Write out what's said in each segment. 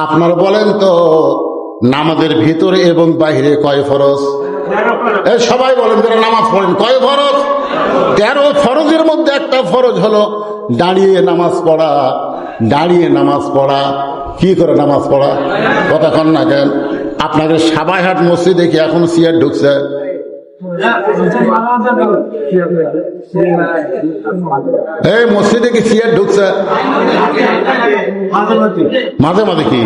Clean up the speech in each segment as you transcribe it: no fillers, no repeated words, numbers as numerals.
আপনারা বলেন তো নামাজের ভিতরে এবং বাইরে কয় ফরজ? সবাই বলেন যারা নামাজ পড়েন কয় ফরজ? 13 ফরজের মধ্যে একটা ফরজ হলো দাঁড়িয়ে নামাজ পড়া। দাঁড়িয়ে নামাজ পড়া কি করে নামাজ পড়া? কতক্ষণ না কেন আপনাকে সাবাইহাট মসজিদে কি এখন চেয়ার ঢুকছে? এই মসজিদে কি চেয়ার ঢুকছে? মাঝে মাঝে কি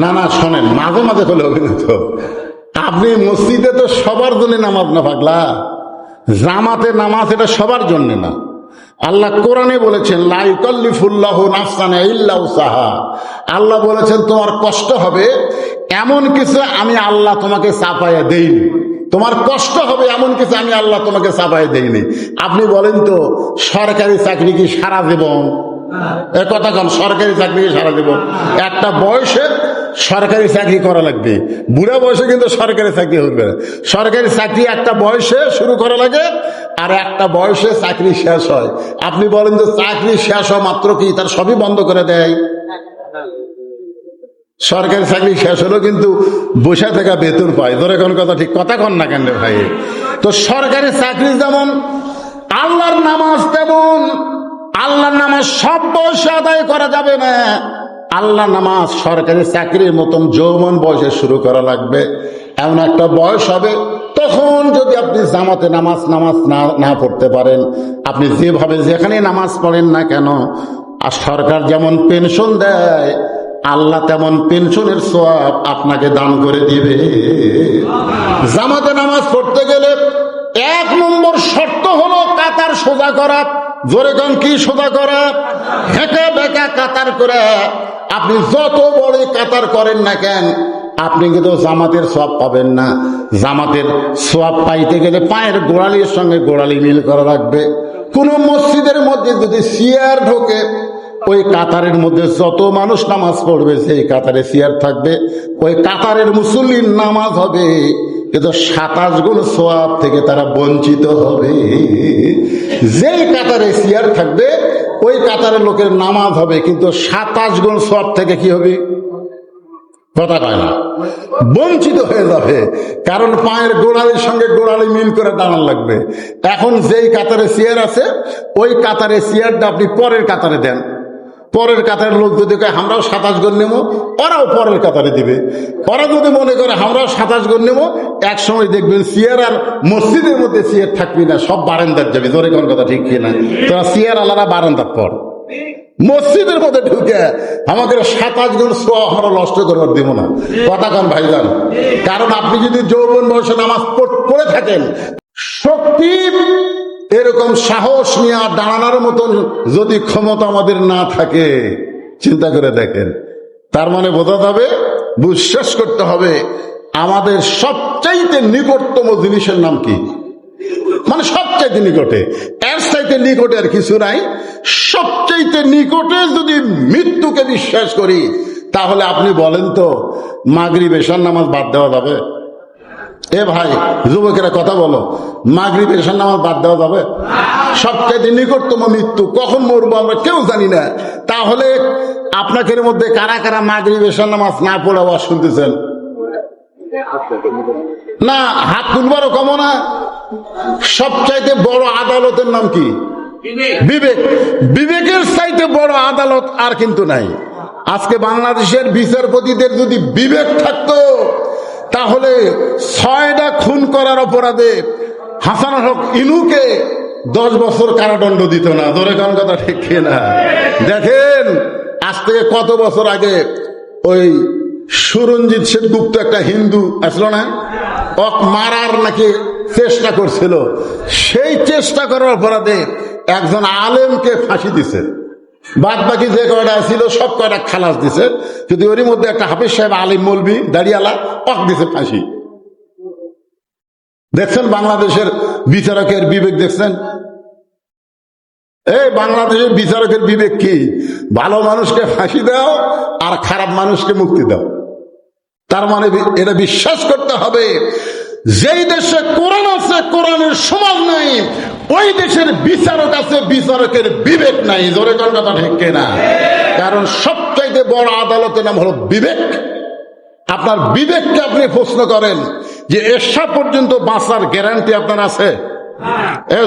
না না শোনেন, মাঝে মাঝে হলে হবে না তো। আপনি মসজিদে তো সবার জন্য নামাজ না পাগলা, জামাতে নামাজ এটা সবার জন্য না। আল্লাহ কোরআনে বলেছেন লা ইউকাল্লিফুল্লাহু নাফসান ইল্লা উসাহা। আল্লাহ বলেছেন তোমার কষ্ট হবে এমন কিছু আমি আল্লাহ তোমাকে চাপাইয়া দেইনি। তোমার কষ্ট হবে এমন কিছু আমি আল্লাহ তোমাকে চাপাইয়া দেইনি। আপনি বলেন তো সরকারি চাকরি কি সারা জীবন? এ কথা কম, সরকারি চাকরি কি সারা জীবন? একটা বয়সে সরকারি চাকরি করা লাগবে, বুড়া বয়সে কিন্তু সরকারি চাকরি হবে। সরকারি চাকরি একটা বয়সে শুরু করা লাগে আর একটা বয়সে চাকরি শেষ হয়। আপনি বলেন তো চাকরি শেষ হওয়া মাত্র কি তার সবই বন্ধ করে দেয়? সরকারি চাকরি শেষ হলো কিন্তু বসে থাকা বেতন পায়। ধরে কোন কথা ঠিক কথা কন না কেন ভাই? তো সরকারি চাকরি যেমন আল্লাহর নামাজ তেমন। আল্লাহর নামাজ সব বয়সে আদায় করা যাবে না। আল্লাহ নামাজ সরকারি চাকরির মতন যৌবন বয়সে শুরু করা লাগবে। এমন একটা বয়স হবে তখন যদি আপনি জামাতে নামাজ না পড়তে পারেন, আপনি যেভাবে যেখানে নামাজ পড়েন না কেন, আর সরকার যেমন পেনশন দেয় আল্লাহ তেমন পেনশনের সওয়াব আপনাকে দান করে দিবে। জামাতে নামাজ পড়তে গেলে 1 নম্বর শর্ত হলো কাতার সোজা করা। জোরে কোন কি সোজা করা? হেঁটে বেঁকা কাতার করে আপনি যত বড় কাতার করেন না কেন আপনি কিন্তু জামাতের সওয়াব পাবেন না। জামাতের সওয়াব পাইতে গেলে পায়ের গোড়ালির সঙ্গে গোড়ালি মিল করা লাগবে। কোন মসজিদের মধ্যে যদি চেয়ার ঢোকে ওই কাতারের মধ্যে যত মানুষ নামাজ পড়বে সেই কাতারে চেয়ার থাকবে, ওই কাতারের মুসল্লির নামাজ হবে কিন্তু 27 গুণ সওয়াব থেকে তারা বঞ্চিত হবে। যেই কাতারে চেয়ার থাকবে ওই কাতারের লোকের নামাজ হবে কিন্তু 27 গুণ সওয়াব থেকে কি হবে? কথা কয় না, বঞ্চিত হয়ে যাবে। কারণ পায়ের গোড়ালির সঙ্গে গোড়ালি মিল করে দাঁড়ান লাগবে। এখন যেই কাতারে চেয়ার আছে ওই কাতারে চেয়ারটা আপনি পরের কাতারে দেন। পরের কাতারের লোক যদি কয় আমরাও 27 গুণ নেবো, ওরাও পরের কাতারে দিবে। ওরা যদি মনে করে আমরাও 27 গুণ নেবো, এক সময় দেখবেন চেয়ার আর মসজিদের মধ্যে চেয়ার থাকবি না, সব বারান্দার যাবে। ধরে কোন কথা ঠিক কিনা? তোরা চেয়ার আলাদা বারান্দার পর মসজিদের মধ্যে ঢুকে আমাকে 27 গুণ সওয়াব আমরা নষ্ট করবার দিব না। কথা কন ভাইজান। কারণ আপনি যদি যৌবন বয়সে নামাজ পড়ে থাকেন, শক্তি এরকম সাহস নিয়ে দাঁড়ানোর মতন যদি ক্ষমতা আমাদের না থাকে, চিন্তা করে দেখেন, তার মানে বোঝা যাবে, বিশ্বাস করতে হবে আমাদের সবচাইতে নিকটতম জিনিসের নাম কি? মানে সবচাইতে নিকটে, এর চাইতে নিকটে আর কিছু নাই। সবচাইতে নিকটে যদি মৃত্যুকে বিশ্বাস করি তাহলে আপনি বলেন তো মাগরিব এশার নামাজ বাদ দেওয়া যাবে? এ ভাই যুবকেরা কথা বলো, মাগরিব এশার নামাজ বাদ দেওয়া যাবে? সবচাইতে নিকটতম মৃত্যু, কখন মরবো আমরা কেউ জানি না। তাহলে আপনাদের মধ্যে কারা কারা মাগরিব এশার নামাজ না পড়ে আওয়াজ শুনতেছেন? না, হাত তুলবারও কম না। সবচাইতে বড় আদালতের নাম কি? বিবেক। বিবেকের চাইতে বড় আদালত আর কিন্তু নাই। আজকে বাংলাদেশের বিচারপতিদের যদি বিবেক থাকতো তাহলে 6টা খুন করার অপরাধে হাসানুল হক ইনুকে 10 বছর কারাদণ্ড দিত না। ধরে কোন কথা ঠিক না? দেখেন আজ থেকে কত বছর আগে ওই সুরঞ্জিত সেনগুপ্ত একটা হিন্দু আসলো না, ওক মারার নাকি চেষ্টা করছিল। সেই চেষ্টা করার অপরাধে একজন আলেমকে ফাঁসি দিছে। বাদ বাকি যে কয়টা ছিল সব কয়টা খালাস দিছে, যদি ওরই মধ্যে একটা হাফিজ সাহেব আলিম মৌলবি দাড়িয়ালা ওক দিছে ফাঁসি। দেখছেন বাংলাদেশের বিচারকের বিবেক? দেখছেন এই বাংলাদেশের বিচারকের বিবেক কি? ভালো মানুষকে ফাঁসি দাও আর খারাপ মানুষকে মুক্তি দাও। তার মানে এটা বিশ্বাস করতে হবে যেই দেশে কোরআন আছে, কোরআনের সমাজ নাই, ওই দেশের বিচারক আছে, বিচারকের বিবেক নাই। জোরে কোন কথা ঠিক কিনা? কারণ সবচাইতে বড় আদালতের নাম হলো বিবেক। আপনার বিবেককে আপনি প্রশ্ন করেন যে এসা পর্যন্ত বাঁচার গ্যারান্টি আপনার আছে?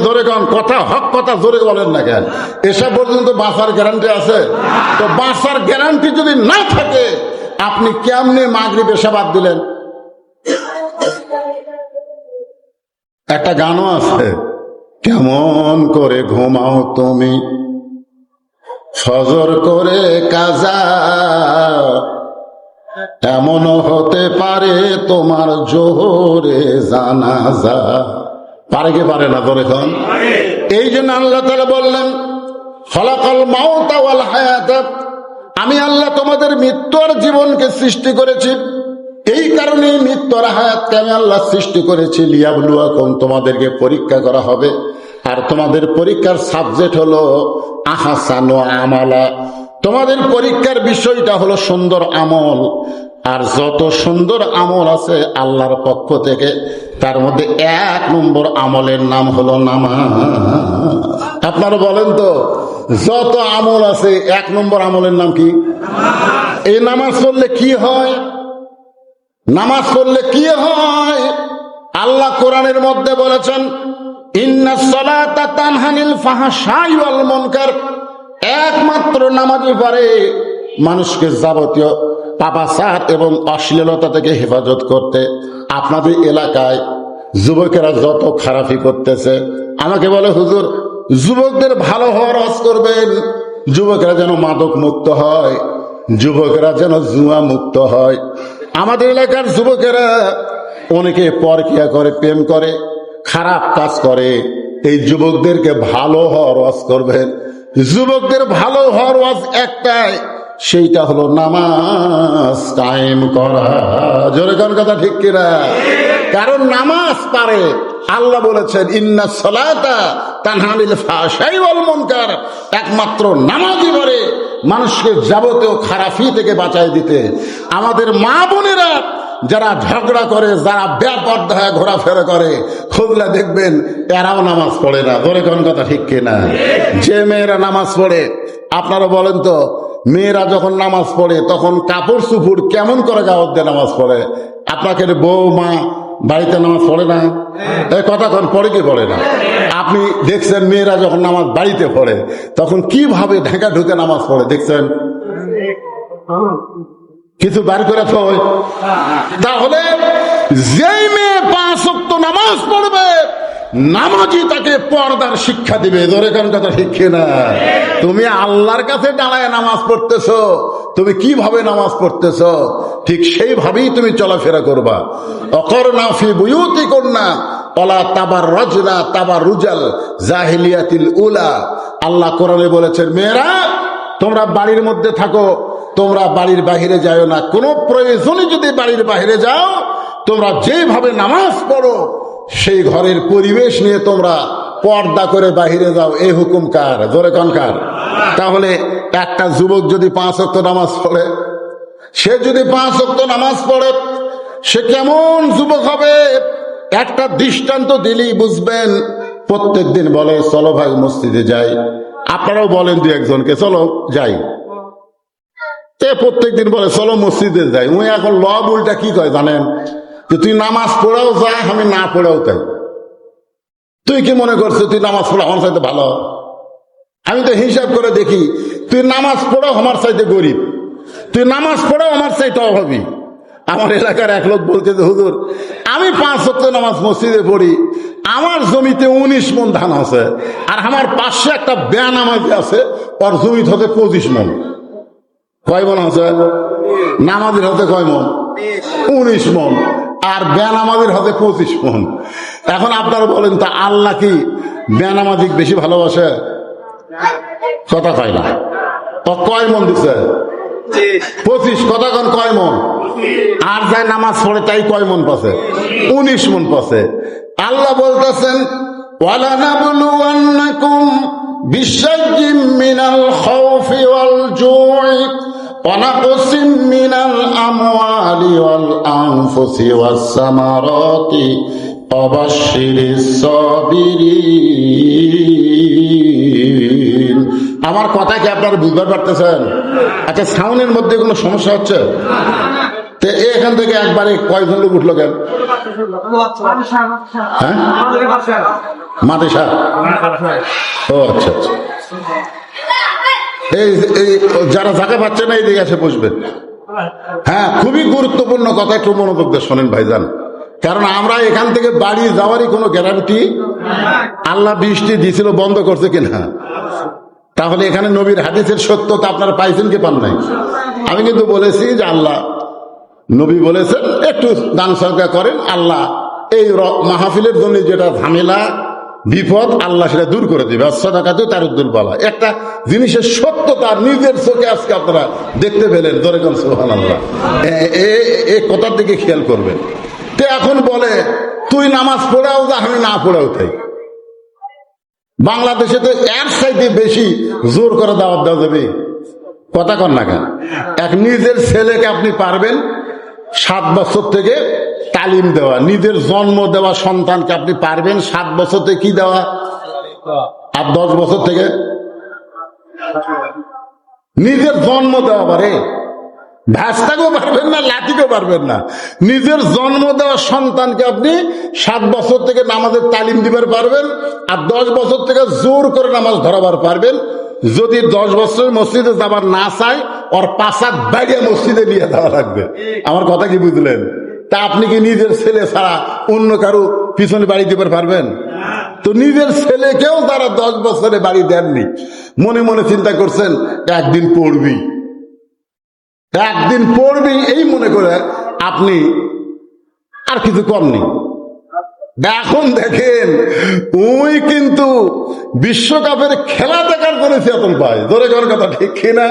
জোরে কোন কথা, হক কথা জোরে বলেন না কেন? এসা পর্যন্ত বাঁচার গ্যারান্টি আছে? তো বাঁচার গ্যারান্টি যদি না থাকে, আপনি কেমনে মাগরিব এশা বাদ দিলেন? একটা গানও আছে, কেমন করে ঘুমাও তুমি ফজর করে কাজা, এমনও হতে পারে তোমার জোহরে জানাজা। পারে কি পারে না? করে এখন এই জন্য আল্লাহ তাআলা বললেন, খলাকাল মাউতা ওয়াল হায়াতা, আমি আল্লাহ তোমাদের মৃত্যু আর জীবনকে সৃষ্টি করেছি। এই কারণে মৃত্যু আর হায়াতকে আমি আল্লাহ সৃষ্টি করেছি, লিয়াবলুয়াকুম, তোমাদেরকে পরীক্ষা করা হবে। আর তোমাদের পরীক্ষার সাবজেক্ট হলো আহসানু আমালা, তোমাদের পরীক্ষার বিষয়টা হলো সুন্দর আমল। আর যত সুন্দর আমল আছে আল্লাহর পক্ষ থেকে, তার মধ্যে 1 নম্বর আমলের নাম হলো নামাজ। আপনারা বলেন তো, যত আমল আছে 1 নম্বর আমলের নাম কি? এই নামাজ পড়লে কি হয়? নামাজ পড়লে কি হয়? আল্লাহ কোরআনের মধ্যে বলেছেন, ইন্নাস সালাতা তানহা আনিল ফাহশাই ওয়াল মুনকার, একমাত্র নামাজই পারে মানুষকে যাবতীয় পাপাচার এবং অশ্লীলতা থেকে হেফাজত করতে। আপনাদের এলাকায় যুবকেরা যত খারাপি করতেছে, আমাকে বলে হুজুর যুবকদের ভালো হওয়ার ওয়াজ করবেন, যুবকেরা যেন মাদক মুক্ত হয়, যুবকেরা যেন জুয়া মুক্ত হয়। আমাদের এলাকার যুবকেরা অনেকে পরকিয়া করে, প্রেম করে, খারাপ কাজ করে। এই যুবকদেরকে ভালো হওয়ার ওয়াজ করবেন। যুবকদের ভালো হওয়ার ওয়াজ একটাই, সেইটা হলো নামাজ কায়েম করা। জোরে কোন কথা ঠিক কিনা? কারণ নামাজ পারে। আল্লাহ বলেছেন, ইন্নাস সালাতা তানহা আনিল ফাহশাই ওয়াল মুনকার, একমাত্র নামাজই পারে মানুষকে যাবতীয় খারাপি থেকে বাঁচাই দিতে। আমাদের মা বোনেরা যারা ঝগড়া করে, যারা বেপরদা হয়ে ঘোরাফেরা করে, খুবলা দেখবেন এরাও নামাজ পড়ে না। ধরে কোন কথা ঠিক কিনা? যে মেয়েরা নামাজ পড়ে, আপনারা বলেন তো, মেয়েরা যখন নামাজ পড়ে তখন কাপড় চুপুর কেমন করে গাওয়াত দিয়ে নামাজ পড়ে? আপনাকে বউ মা বাড়িতে নামাজ পড়ে না? এই কথা কোন পড়ে কি পড়ে না? আপনি দেখছেন মেয়েরা যখন নামাজ বাড়িতে পড়ে তখন কিভাবে ঢাকা ঢুকে নামাজ পড়ে দেখছেন? কিছু বার করে থয়। তাহলে যেই মেয়ে 5 ওয়াক্ত নামাজ পড়বে, নামাজই তাকে পর্দার শিক্ষা দিবে। ধরে কোন কথা ঠিক কিনা? তুমি আল্লাহর কাছে দাঁড়ায় নামাজ পড়তেছো, তুমি কিভাবে নামাজ পড়তেছো ঠিক সেইভাবেই তুমি চলাফেরা করবা। অকরনা ফি বুয়ুতিকুন্না ওয়ালা তাবাররাজনা তাবাররুজাল জাহিলিয়াতিল উলা। আল্লাহ কোরআনে বলেছেন, মেয়েরা তোমরা বাড়ির মধ্যে থাকো, তোমরা বাড়ির বাহিরে যাও না। কোনো প্রয়োজনে যদি বাড়ির বাহিরে যাও, তোমরা যেভাবে নামাজ পড়ো সেই ঘরের পরিবেশ নিয়ে তোমরা পর্দা করে বাহিরে যাও। এই হুকুম কার? জোরে কোন কার? তাহলে একটা যুবক যদি 5 ওয়াক্ত নামাজ পড়ে, সে যদি 5 ওয়াক্ত নামাজ পড়ে, সে কেমন যুবক হবে? একটা দৃষ্টান্ত দিলেই বুঝবেন। প্রত্যেক দিন বলে, চলো ভাই মসজিদে যাই। আপনারাও বলেন 2-1জনকে, চলো যাই। প্রত্যেক দিন বলে চলো মসজিদে যাই। উনি এখন লব উল্টা কি কয় জানেন? যে তুই নামাজ পড়াও যা, আমি না পড়াও তাই। তুই কি মনে করছিস তুই নামাজ পড়া আমার চাইতে ভালো? আমি তো হিসাব করে দেখি, তুই নামাজ পড়াও আমার চাইতে গরিব, তুই নামাজ পড়াও আমার চাইতে অভাবী। আমার এলাকার এক লোক বলছে যে হুজুর আমি 5 ওয়াক্ত নামাজ মসজিদে পড়ি, আমার জমিতে 19 মণ ধান আছে, আর আমার পাশে একটা বেনামাজি আছে, ওর জমিতে হতে 25 মণ। কয় মণ আছে? নামাজির হতে কয় মণ? 19 মণ। আর বেনামাজির হতে 25 মণ। এখন আপনারা বলেন, তা আল্লাহ কি বেনামাজিক বেশি ভালোবাসে? কথা কয় না। ও কয় মণ দিছে? 25। কথা কন কয় মণ? আর যাই নামাজ পড়ে তাই কয় মণ পাচ্ছে? 19 মণ পাচ্ছে। আল্লাহ বলতেছেন, ওয়ালানাবলুওয়ান্নাকুম বিশাইয়্যিম মিনাল খাউফি ওয়াল জুই ওয়ানাকসিম মিনাল আমওয়ালি ওয়াল আনফুসি ওয়াস সামারাতি ওয়াবাশশিরিস সাবিরিন। আমার কথা কি আপনারা বুঝতে পারতেছেন? আচ্ছা, সাউন্ডের মধ্যে কোনো সমস্যা হচ্ছে? তো এখান থেকে একবারে কয়জন লোক উঠলো কেন? হ্যাঁ, মাঠে সার। ও আচ্ছা আচ্ছা, এই যারা জায়গা পাচ্ছে না এই দিকে এসে বসবে। হ্যাঁ, খুবই গুরুত্বপূর্ণ কথা, একটু মনোযোগ দিয়ে শোনেন ভাইজান। কারণ আমরা এখান থেকে বাড়ি যাওয়ারই কোনো গ্যারান্টি, আল্লাহ বৃষ্টি দিয়েছিল বন্ধ করছে কিনা? তাহলে এখানে নবীর হাদিসের সত্যতা আপনারা পাইছেন কি পান নাই? আমি কিন্তু বলেছি যে আল্লাহ নবী বলেছেন একটু দান সদকা করেন, আল্লাহ এই মাহফিলের জন্য যেটা ঝামেলা বিপদ আল্লাহ সেটা দূর করে দিবে। সদাকাতে তার উদ্দুল বলা একটা জিনিসের সত্যতা নিজের চোখে আজকে আপনারা দেখতে পেলেন। ধরে কোন সুবহানাল্লাহ, এই কথার দিকে খেয়াল করবেন। তো এখন বলে তুই নামাজ পড়াও যা, আমি না পড়াও তাই। বাংলাদেশে তো এর চাইতে বেশি জোর করে দাওয়াত দেওয়া যাবে? কথা কন না কেন? এক নিজের ছেলেকে আপনি পারবেন 7 বছর থেকে তালিম দেওয়া, নিজের জন্ম দেওয়া সন্তানকে আপনি পারবেন 7 বছর থেকে কি দেওয়া, আর 10 বছর থেকে নিজের জন্ম দেওয়া পারে? ভ্যাসটাকেও পারবেন না, লাঠিকেও পারবেন না। নিজের জন্ম দেওয়া সন্তানকে আপনি 7 বছর থেকে নামাজের তালিম দিবার পারবেন, আর 10 বছর থেকে জোর করে নামাজ ধরাবার পারবেন। যদি 10 বছর মসজিদে যাবার না চায়, ওর 5 হাত বাইরে মসজিদে নিয়ে যাওয়া লাগবে। আমার কথা কি বুঝলেন? তা আপনি কি নিজের ছেলে ছাড়া অন্য কারো পিছনে বাড়ি দিবার পারবেন? তো নিজের ছেলেকেও তারা 10 বছরে বাড়ি দেননি, মনে মনে চিন্তা করছেন একদিন পড়বি, একদিন পড়বি, এই মনে করে আপনি আর কিছু কমনি। এখন দেখেন ওই কিন্তু বিশ্বকাপের খেলা দেখার জন্য চেতন পায়। ধরে কোন কথা ঠিক কিনা?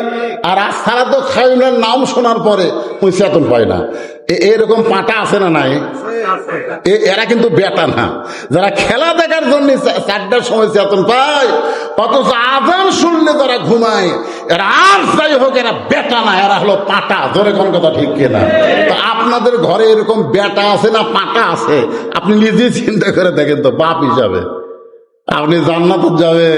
আর আজ সারা তো খাইনার নাম শোনার পরে ওই চেতন পায় না। এরকম পাটা আছে না নাই? এরা কিন্তু বেটা না, যারা খেলা দেখার জন্য 4টার সময় চেতন পায়, অথচ আজান শুনলে যারা ঘুমায়, এরা আর যাই হোক এরা বেটা না, এরা হলো পাটা। ধরে কোন কথা ঠিক কিনা? তো আপনাদের ঘরে এরকম বেটা আছে না পাটা আছে? আপনি নিজেই চিন্তা করে দেখেন তো, বাপ হিসাবে আপনি জান্নাতে যাবে,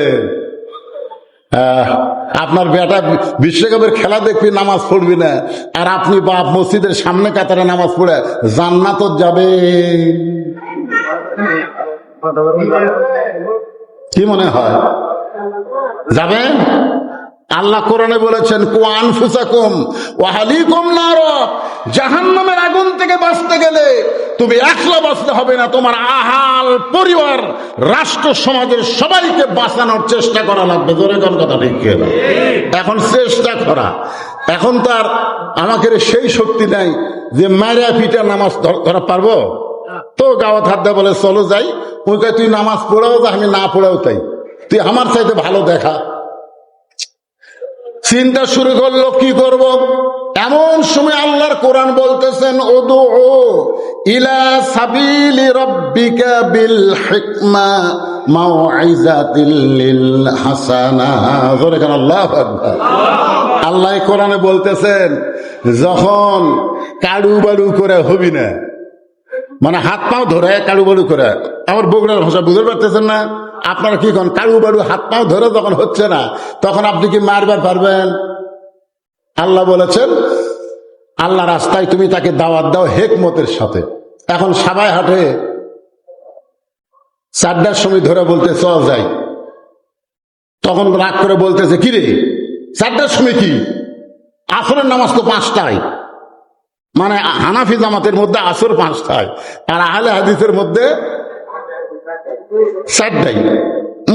আপনার বেটা বিশ্বকাপের খেলা দেখবি, নামাজ পড়বি না, আর আপনি বাপ মসজিদের সামনে কাতারে নামাজ পড়ে জান্নাত যাবে। কি মনে হয় যাবে? আল্লাহ কোরআনে বলেছেন কু আনফুসাকুম ওয়া আহলিকুম নার, জাহান্নামের আগুন থেকে বাঁচতে গেলে তুমি একলা বাঁচতে হবে না, তোমার আহাল পরিবার রাষ্ট্র সমাজের সবাইকে বাঁচানোর চেষ্টা করা লাগবে। ধরে কোন কথা ঠিক কিনা? এখন চেষ্টা করা, এখন তার আমাকে সেই শক্তি নাই যে মারিয়া পিটা নামাজ ধরা পারবো। তো গাওয়া থাকতে বলে চলো যাই, ওই কয় তুই নামাজ পড়াও যা, আমি না পড়াও তাই, তুই আমার চাইতে ভালো দেখা। চিন্তা শুরু করলো কি করব। এমন সময় আল্লাহর কোরআন বলতেছেন উদউ ইলা সাবিলি রাব্বিকা বিল হিকমা মাউইজাতিল লিল হাসানা। জোরে কান আল্লাহু আকবার। আল্লাহ কোরআনে বলতেছেন যখন কাড়ু বাড়ু করে হবি না, মানে হাত পাও ধরে কাড়ু বাড়ু করে, আমার বগুড়ার ভাষা বুঝতে পারতেছেন না? আপনারা কি কন? কাড়ু বাড়ু হাত পাও ধরে যখন হচ্ছে না, তখন আপনি কি মারবার পারবেন? আল্লাহ বলেছেন আল্লাহ রাস্তায় তুমি তাকে দাওয়াত দাও হিকমতের সাথে। এখন সবাই হাটে 4টার সময় ধরে বলতে চল যাই, তখন রাগ করে বলতেছে কি রে 4টার সময় কি? আসরের নামাজ তো 5টায়, মানে হানাফি জামাতের মধ্যে আসর 5টায়, আর আহলে হাদিসের মধ্যে 4টায়।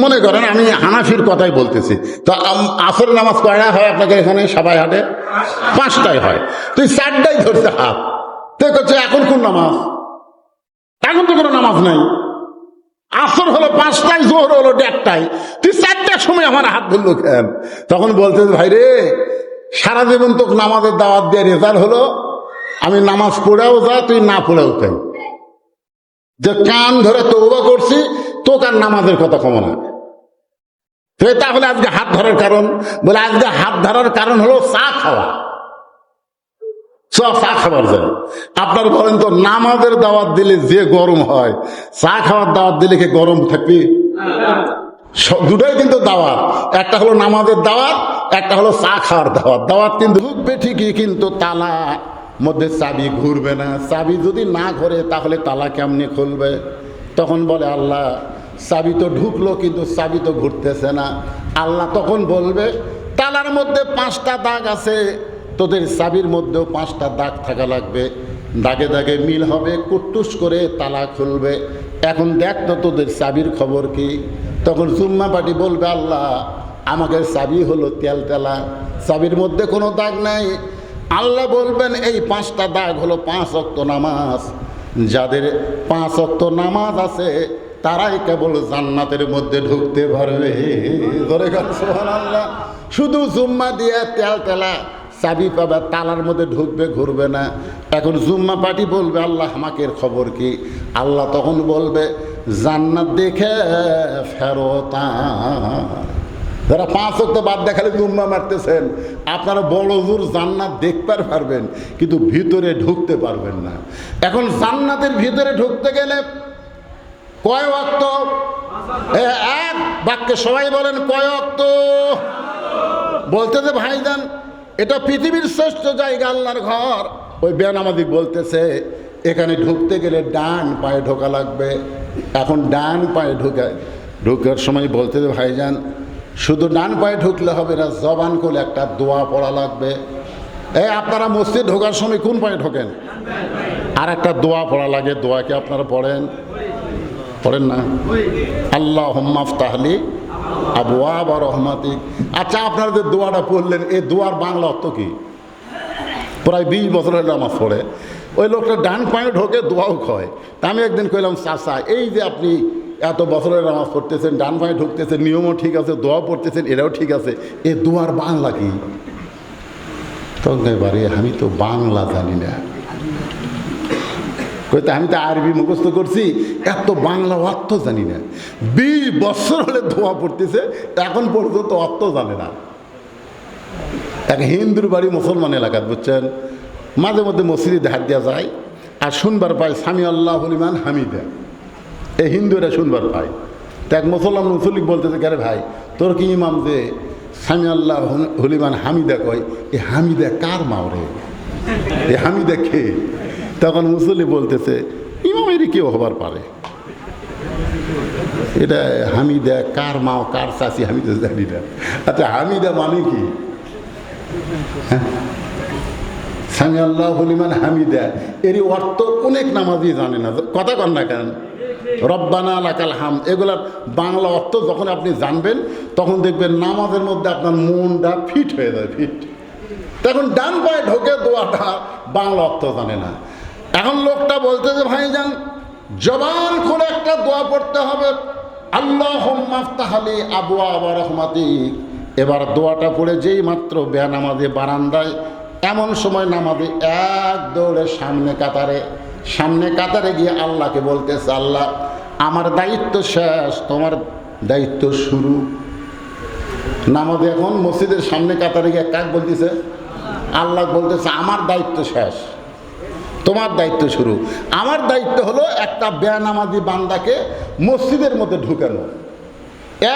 মনে করেন আমি হানাফির কথাই বলতেছি, তো আসরের নামাজ কয়টা হয় আপনাদের এখানে সবাই হাটে? 5টায় হয়। তুই 4টায় ধরছে হাত, তো করছে এখন কোন নামাজ? এখন তো কোনো নামাজ নাই। আসর হলো 5টায়, জোহর হলো 1টায়, তুই 4টার সময় আমার হাত ধরলো কেন? তখন বলতে ভাই রে, সারা জীবন তো নামাজের দাওয়াত দিয়ে রেজাল্ট হলো আমি নামাজ পড়েও যা, তুই না পড়েও তাই, যে কান ধরে তওবা করছি, তো কার নামাজের কথা কম না। তাহলে আজকে হাত ধরার কারণ বলে, আজকে হাত ধরার কারণ হলো চা খাওয়া। চা খাবার যায়। আপনার বলেন তো, নামাজের দাওয়াত দিলে যে গরম হয়, চা খাওয়ার দাওয়াত দিলে কি গরম থাকবে? দুটাই কিন্তু দাওয়াত, একটা হলো নামাজের দাওয়াত, একটা হলো চা খাওয়ার দাওয়াত। দাওয়াত কিন্তু ঢুকবে ঠিকই, কিন্তু তালা মধ্যে চাবি ঘুরবে না। চাবি যদি না ঘোরে তাহলে তালা কেমনে খুলবে? তখন বলে আল্লাহ, চাবি তো ঢুকলো কিন্তু চাবি তো ঘুরতেছে না। আল্লাহ তখন বলবে, তালার মধ্যে 5টা দাগ আছে, তোদের চাবির মধ্যেও 5টা দাগ থাকা লাগবে। দাগে দাগে মিল হবে, কুট্টুস করে তালা খুলবে। এখন দেখ তো তোদের চাবির খবর কি? তখন জুম্মা পাটি বলবে, আল্লাহ আমাদের চাবি হলো তেলতেলা, চাবির মধ্যে কোনো দাগ নাই। আল্লাহ বলবেন, এই 5টা দাগ হলো 5 ওয়াক্ত নামাজ। যাদের 5 ওয়াক্ত নামাজ আছে তারাই কেবল জান্নাতের মধ্যে ঢুকতে পারবে। ধরে গেল সুবহানাল্লাহ। শুধু জুম্মা দিয়ে তেলতেলা চাবি পাবে, তালার মধ্যে ঢুকবে, ঘুরবে না। এখন জুম্মা পাটি বলবে, আল্লাহ আমাকে খবর কি? আল্লাহ তখন বলবে, জান্নাত দেখে ফেরত। যারা 5 ওয়াক্ত বাদ দেখালে জুম্মা মারতেছেন, আপনারা বড় জোর জান্নাত দেখতে পারবেন, কিন্তু ভিতরে ঢুকতে পারবেন না। এখন জান্নাতের ভিতরে ঢুকতে গেলে কয় ওয়াক্ত? এক বাক্যে সবাই বলেন, কয় ওয়াক্ত? বলতেছে ভাইজান, এটা পৃথিবীর শ্রেষ্ঠ জায়গা, আল্লাহর ঘর। ওই বেনামাজি বলতেছে, এখানে ঢুকতে গেলে ডান পায়ে ঢোকা লাগবে। এখন ডান পায়ে ঢোকার সময় বলতেছে ভাইজান, শুধু ডান পায়ে ঢুকলে হবে না, জবান করে একটা দোয়া পড়া লাগবে। আপনারা মসজিদ ঢোকার সময় কোন পায়ে ঢোকেন? আর একটা দোয়া পড়া লাগে। দোয়া কি আপনারা পড়েন না? আল্লাহুম্মা ফতাহলি আবওয়াবা রহমাতিক। আচ্ছা, আপনারা যে দোয়াটা পড়লেন, এই দোয়ার বাংলা অর্থ কি? প্রায় 20 বছর হলে নামাজ পড়ে ওই লোকটা ডান পায়ে ঢোকে, দোয়াও খায়। তা আমি একদিন কইলাম, চাচা এই যে আপনি এত বছরের নামাজ পড়তেছেন, ডান পায়ে ঢুকতেছেন, নিয়মও ঠিক আছে, দোয়া পড়তেছেন, এটাও ঠিক আছে, এই দোয়ার বাংলা কি? তখন বাড়ি, আমি তো বাংলা জানি না। কইতে, আমি তো আরবি মুখস্থ করছি, এত বাংলা অর্থ জানি না। 20 বছর হলে দোয়া পড়তেছে, এখন পর্যন্ত অর্থ জানে না। এক হিন্দুর বাড়ি মুসলমান এলাকাত, বুঝছেন, মাঝে মধ্যে মসজিদে ধার দেওয়া যায়, আর শুনবার পায় সামি আল্লাহু লিমান হামিদা। এই হিন্দুরা শুনবার পায়। তো এক মুসলিক বলতেছে, আরে ভাই, তোর কি ইমাম যে সামি আল্লাহু লিমান হামিদা কয়, এ হামিদা কার মাওরে? এ হামিদা কে? তখন মুসল্লি বলতেছে, ইমামেরই কেউ হবার পারে, এটা হামিদা কার মাও কার চাষি আমি তো জানি না। আচ্ছা, হামিদা মানে কি? সামি আল্লাহু লিমান হামিদা এর অর্থ অনেক নামাজি জানে না। কথা কন না কেন? রব্বানা লাকাল হাম, এগুলার বাংলা অর্থ যখন আপনি জানবেন, তখন দেখবেন নামাজের মধ্যে আপনার মনটা ফিট হয়ে যায়, ফিট। তখন ডান পায়ে ঢোকে দোয়াটা বাংলা অর্থ জানে না। এখন লোকটা বলতেছে, ভাইজান জবান খুলে একটা দোয়া পড়তে হবে, আল্লাহুম্মা ফতাহলি আবওয়াবা রহমাতিক। এবার দোয়াটা পড়ে যেই মাত্র বেনামাজি বারান্দায়, এমন সময় নামাজি এক দৌড়ে সামনে কাতারে গিয়ে আল্লাহকে বলতেছে, আল্লাহ আমার দায়িত্ব শেষ, তোমার দায়িত্ব শুরু। নামাজি এখন মসজিদের সামনে কাতারে গিয়ে কাক বলতেছে? আল্লাহ বলতেছে, আমার দায়িত্ব শেষ, তোমার দায়িত্ব শুরু। আমার দায়িত্ব হলো একটা বেনামাজি বান্দাকে মসজিদের মধ্যে ঢুকানো।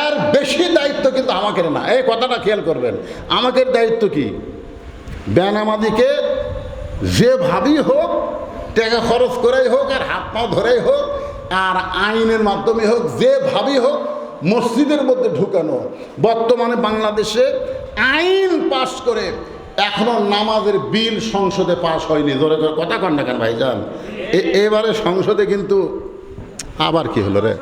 এর বেশি দায়িত্ব কিন্তু আমাকে না। এই কথাটা খেয়াল করবেন, আমাকে দায়িত্ব কি? বেনামাজিকে যেভাবেই হোক, টাকা খরচ করেই হোক, আর হাত পা ধরেই হোক, আর আইনের মাধ্যমে হোক, যেভাবেই হোক মসজিদের মধ্যে ঢুকানো। বর্তমানে বাংলাদেশে আইন পাশ করে এখনো নামাজের বিল সংসদে পাশ হয়নি। ধরে কথা কন না কেন ভাইজান? এবারে সংসদে কিন্তু আবার কি হলো রে?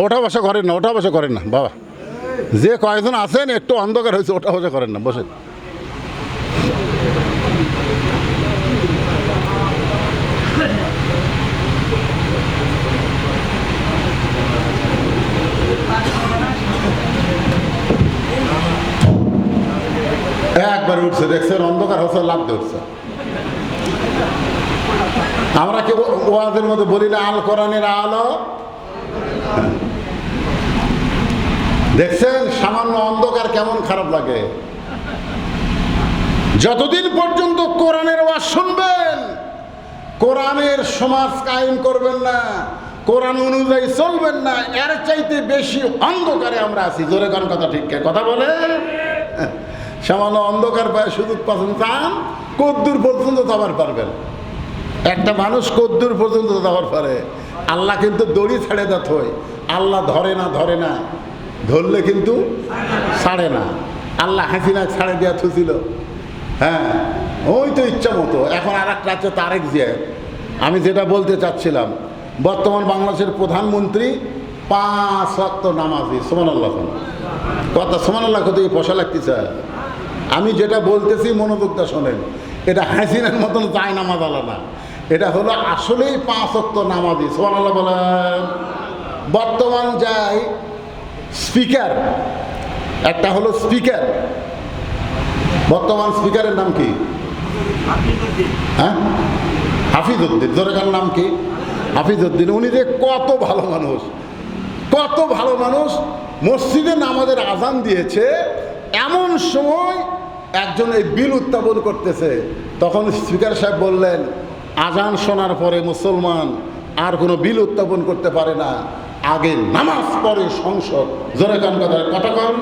ওঠা বসা করেন না, ওঠা বসা করেন না বাবা। যে কয়েকজন আছেন একটু অন্ধকার হয়েছে, ওঠা বসা করেন না, বসেন। একবার উঠছে, দেখছেন অন্ধকার হচ্ছে, লাভ ধরছে। আমরা কি ওয়াজের মধ্যে বলি না আল কোরআনের আলো? দেখছেন সামান্য অন্ধকার কেমন খারাপ লাগে। যতদিন পর্যন্ত কোরআনের ওয়াজ শুনবেন, কোরআনের সমাজ কায়েম করবেন না, কোরআন অনুযায়ী চলবেন না, এর চাইতে বেশি অন্ধকারে আমরা আছি। জোরে কোন কথা ঠিক কথা বলে? সামান্য অন্ধকার পায় সুযোগ পাচ্ছেন, চান কদ্দূর পর্যন্ত যাবার পারবেন। একটা মানুষ কদ্দূর পর্যন্ত যাবার পারে। আল্লাহ কিন্তু দড়ি ছাড়ে দেয় থই, আল্লাহ ধরে না, ধরলে কিন্তু ছাড়ে না। আল্লাহ হাসিনা ছাড়ে দেওয়া থুছিল, হ্যাঁ ওই তো ইচ্ছা মতো। এখন আর একটা আছে তারেক জিয়া। আমি যেটা বলতে চাচ্ছিলাম, বর্তমান বাংলাদেশের প্রধানমন্ত্রী 5 ওয়াক্ত নামাজি। সুবহানাল্লাহ কথা, সুবহানাল্লাহ কত পয়সা লাগতেছে। আমি যেটা বলতেছি মনোযোগটা শোনেন, এটা হাসিনার মতন যায় নামাজ আলা না, এটা হলো আসলেই 5 ওয়াক্ত নামাজি। সুবহানাল্লাহ বলেন। বর্তমান যাই স্পিকার, একটা হলো স্পিকার, বর্তমান স্পিকারের নাম কি? হ্যাঁ, হাফিজউদ্দিন। জোরেকার নাম কি? হাফিজউদ্দিন। উনি যে কত ভালো মানুষ, কত ভালো মানুষ। মসজিদে নামাজের আজান দিয়েছে, এমন সময় একজন এই বিল উত্থাপন করতেছে। তখন স্পিকার সাহেব বললেন, আজান শোনার পরে মুসলমান আর কোনো বিল উত্থাপন করতে পারে না, আগে নামাজ পড়ে সংসদ। জোরে কান কথা কন।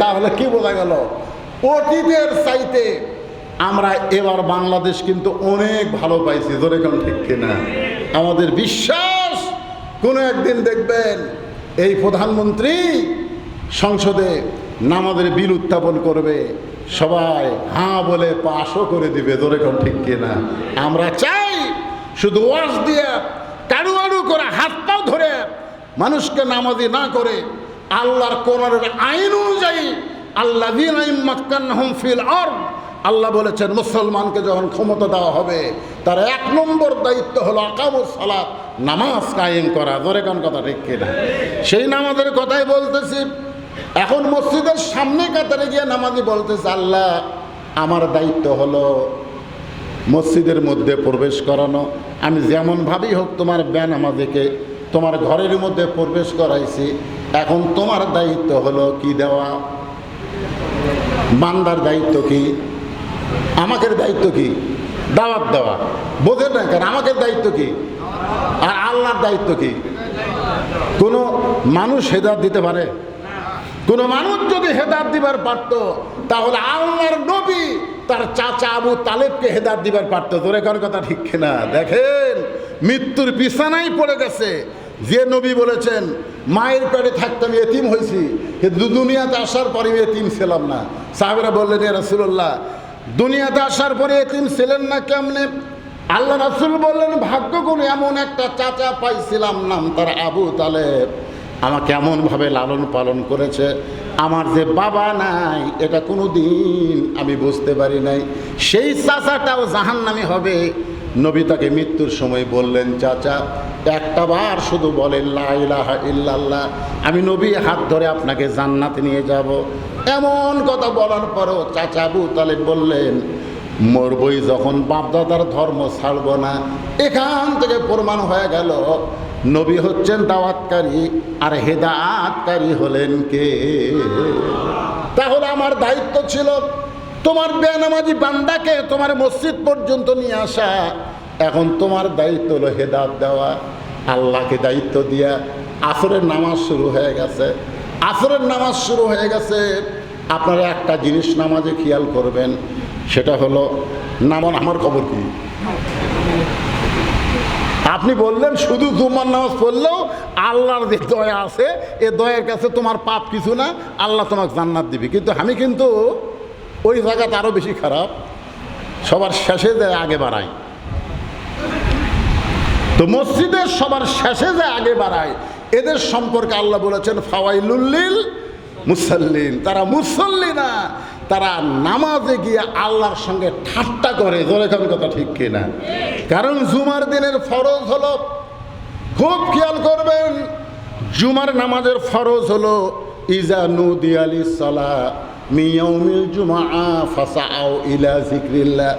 তাহলে কি বোঝা গেল? অতীতের চাইতে আমরা এবার বাংলাদেশ কিন্তু অনেক ভালো পাইছি। জোরে কান ঠিক কিনা? আমাদের বিশ্বাস কোনো একদিন দেখবেন এই প্রধানমন্ত্রী সংসদে নামাজের বিল উত্থাপন করবে, সবাই হ্যাঁ বলে পাশও করে দিবে। জোরে কান ঠিক কিনা? আমরা চাই শুধু ওয়াজ দিয়ে কারু আরু করে হাত পাও ধরে মানুষকে নামাজি না করে আল্লাহর কোরআনের আইন অনুযায়ী আল্লাযীনা ইম্মাক্কানাহুম ফিল আরদ, আল্লাহ বলেছেন মুসলমানকে যখন ক্ষমতা দেওয়া হবে তার 1 নম্বর দায়িত্ব হলো আকামুস সালাত, নামাজ কায়েম করা। জোরে কোন কথা ঠিক কিনা? সেই নামাজের কথাই বলতেছি। এখন মসজিদের সামনে কাতারে গিয়ে নামাজি বলতেছে, আল্লাহ আমার দায়িত্ব হলো মসজিদের মধ্যে প্রবেশ করানো। আমি যেমনভাবেই হোক তোমার বেনামাজিকে তোমার ঘরের মধ্যে প্রবেশ করাইছি, এখন তোমার দায়িত্ব হলো কি দেওয়া? বান্দার দায়িত্ব কি? আমাদের দায়িত্ব কি? দাওয়াত দেওয়া। বোঝেন না কেন? আমাদের দায়িত্ব কি আর আল্লাহর দায়িত্ব কি? কোনো মানুষ হেদায়েত দিতে পারে? কোনো মানুষ যদি হেদায়েত দিবার পারত তাহলে আল্লাহর নবী তার চাচা আবু তালেবকে হেদায়েত দিবার পারত। তোরে কার কথা ঠিক কিনা? দেখেন মৃত্যুর বিছানায় পড়ে গেছে, যে নবী বলেছেন মায়ের পেটে থাকতে আমি এতিম হয়েছি, কিন্তু দুনিয়াতে আসার পরে আমি এতিম ছিলাম না। সাহাবেরা বললেন, ইয়া রাসূলুল্লাহ দুনিয়াতে আসার পরে এতিম ছিলেন না কেমনে? আল্লাহ রাসূল বললেন, ভাগ্য করে এমন একটা চাচা পাইছিলাম, নাম তার আবু তালেব, আমাকে এমনভাবে লালন পালন করেছে, আমার যে বাবা নাই এটা কোনো দিন আমি বুঝতে পারি নাই। সেই চাচাটাও জাহান্নামী হবে। নবী তাকে মৃত্যুর সময় বললেন, চাচা একটা বার শুধু বলেন লা ইলাহা ইল্লাল্লাহ, আমি নবী হাত ধরে আপনাকে জান্নাতে নিয়ে যাব। এমন কথা বলার পরও চাচা আবু তালেব বললেন, মরবই যখন বাপদাদার ধর্ম ছাড়ব না। এখান থেকে প্রমাণ হয়ে গেল নবী হচ্ছেন দাওয়াতকারী আর হেদায়েতকারী হলেন কে? তাহলে আমার দায়িত্ব ছিল তোমার বেনামাজি বান্দাকে তোমার মসজিদ পর্যন্ত নিয়ে আসা। এখন তোমার দায়িত্ব হলো হেদায়েত দেওয়া। আল্লাহকে দায়িত্ব দিয়া আসরের নামাজ শুরু হয়ে গেছে। আসরের নামাজ শুরু হয়ে গেছে। আপনারা একটা জিনিস নামাজে খেয়াল করবেন, সেটা হলো নামান আমার খবর কি? আপনি বললেন শুধু জুমার নামাজ পড়লেও আল্লাহর যে দয়া আছে, এ দয়ার কাছে তোমার পাপ কিছু না, আল্লাহ তোমাকে জান্নাত দিবে। কিন্তু আমি কিন্তু ওই জায়গাতে আরও বেশি খারাপ, সবার শেষে যায় আগে বাড়াই। তো মসজিদের সবার শেষে যায় আগে বাড়ায়, এদের সম্পর্কে আল্লাহ বলেছেন ফাওয়াইলুল লিল মুসাল্লিন, তারা মুসল্লি না, তারা নামাজে গিয়ে আল্লাহর সঙ্গে ঠাট্টা করে। জোরে কান কথা ঠিক কিনা? কারণ জুমার দিনের ফরজ হলো, খুব খেয়াল করবেন, জুমার নামাজের ফরজ হলো ইজা নুদিয়া লিস-সালাহ মিন ইয়াউমিল জুমআ ফাসাউ ইলা যিকরিল্লাহ।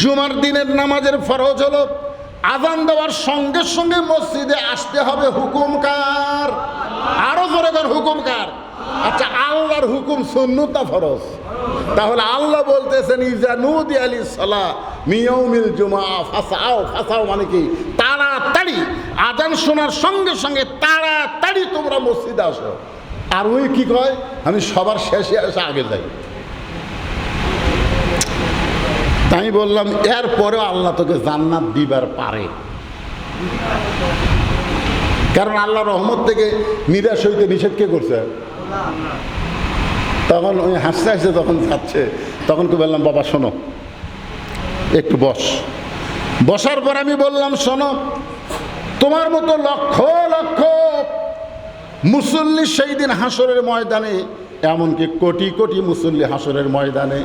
জুমার দিনের নামাজের ফরজ হলো আজান দেওয়ার সঙ্গে সঙ্গে মসজিদে আসতে হবে হুকুম কার? আরো জোরে কর, হুকুম কার? আচ্ছা, আল্লাহর হুকুম সুন্নত না ফরজ? তাহলে আল্লাহ বলতেছেন ইজা নুদি আলিস সালাহ মিয়াউমিল জুমআ ফাসাও। ফাসাও মানে কি? তাড়াতাড়ি। আজান শোনার সঙ্গে সঙ্গে তাড়াতাড়ি তোমরা মসজিদে আসো। আর ওই কি কয়, আমি সবার শেষে এসে আগে যাই। তাই বললাম এরপরেও আল্লাহ তোকে জান্নাত দিবার পারে, কারণ আল্লাহ রহমত থেকে নিরাশ হইতে নিষেধ কে করছে? তখন ওই হাসতে হাসতে যখন যাচ্ছে তখন তো বললাম বাবা শোনো, একটু বসার পর আমি বললাম শোনো, তোমার মতো লক্ষ লক্ষ মুসল্লি সেই দিন হাসরের ময়দানে, এমনকি কোটি কোটি মুসল্লি হাসরের ময়দানে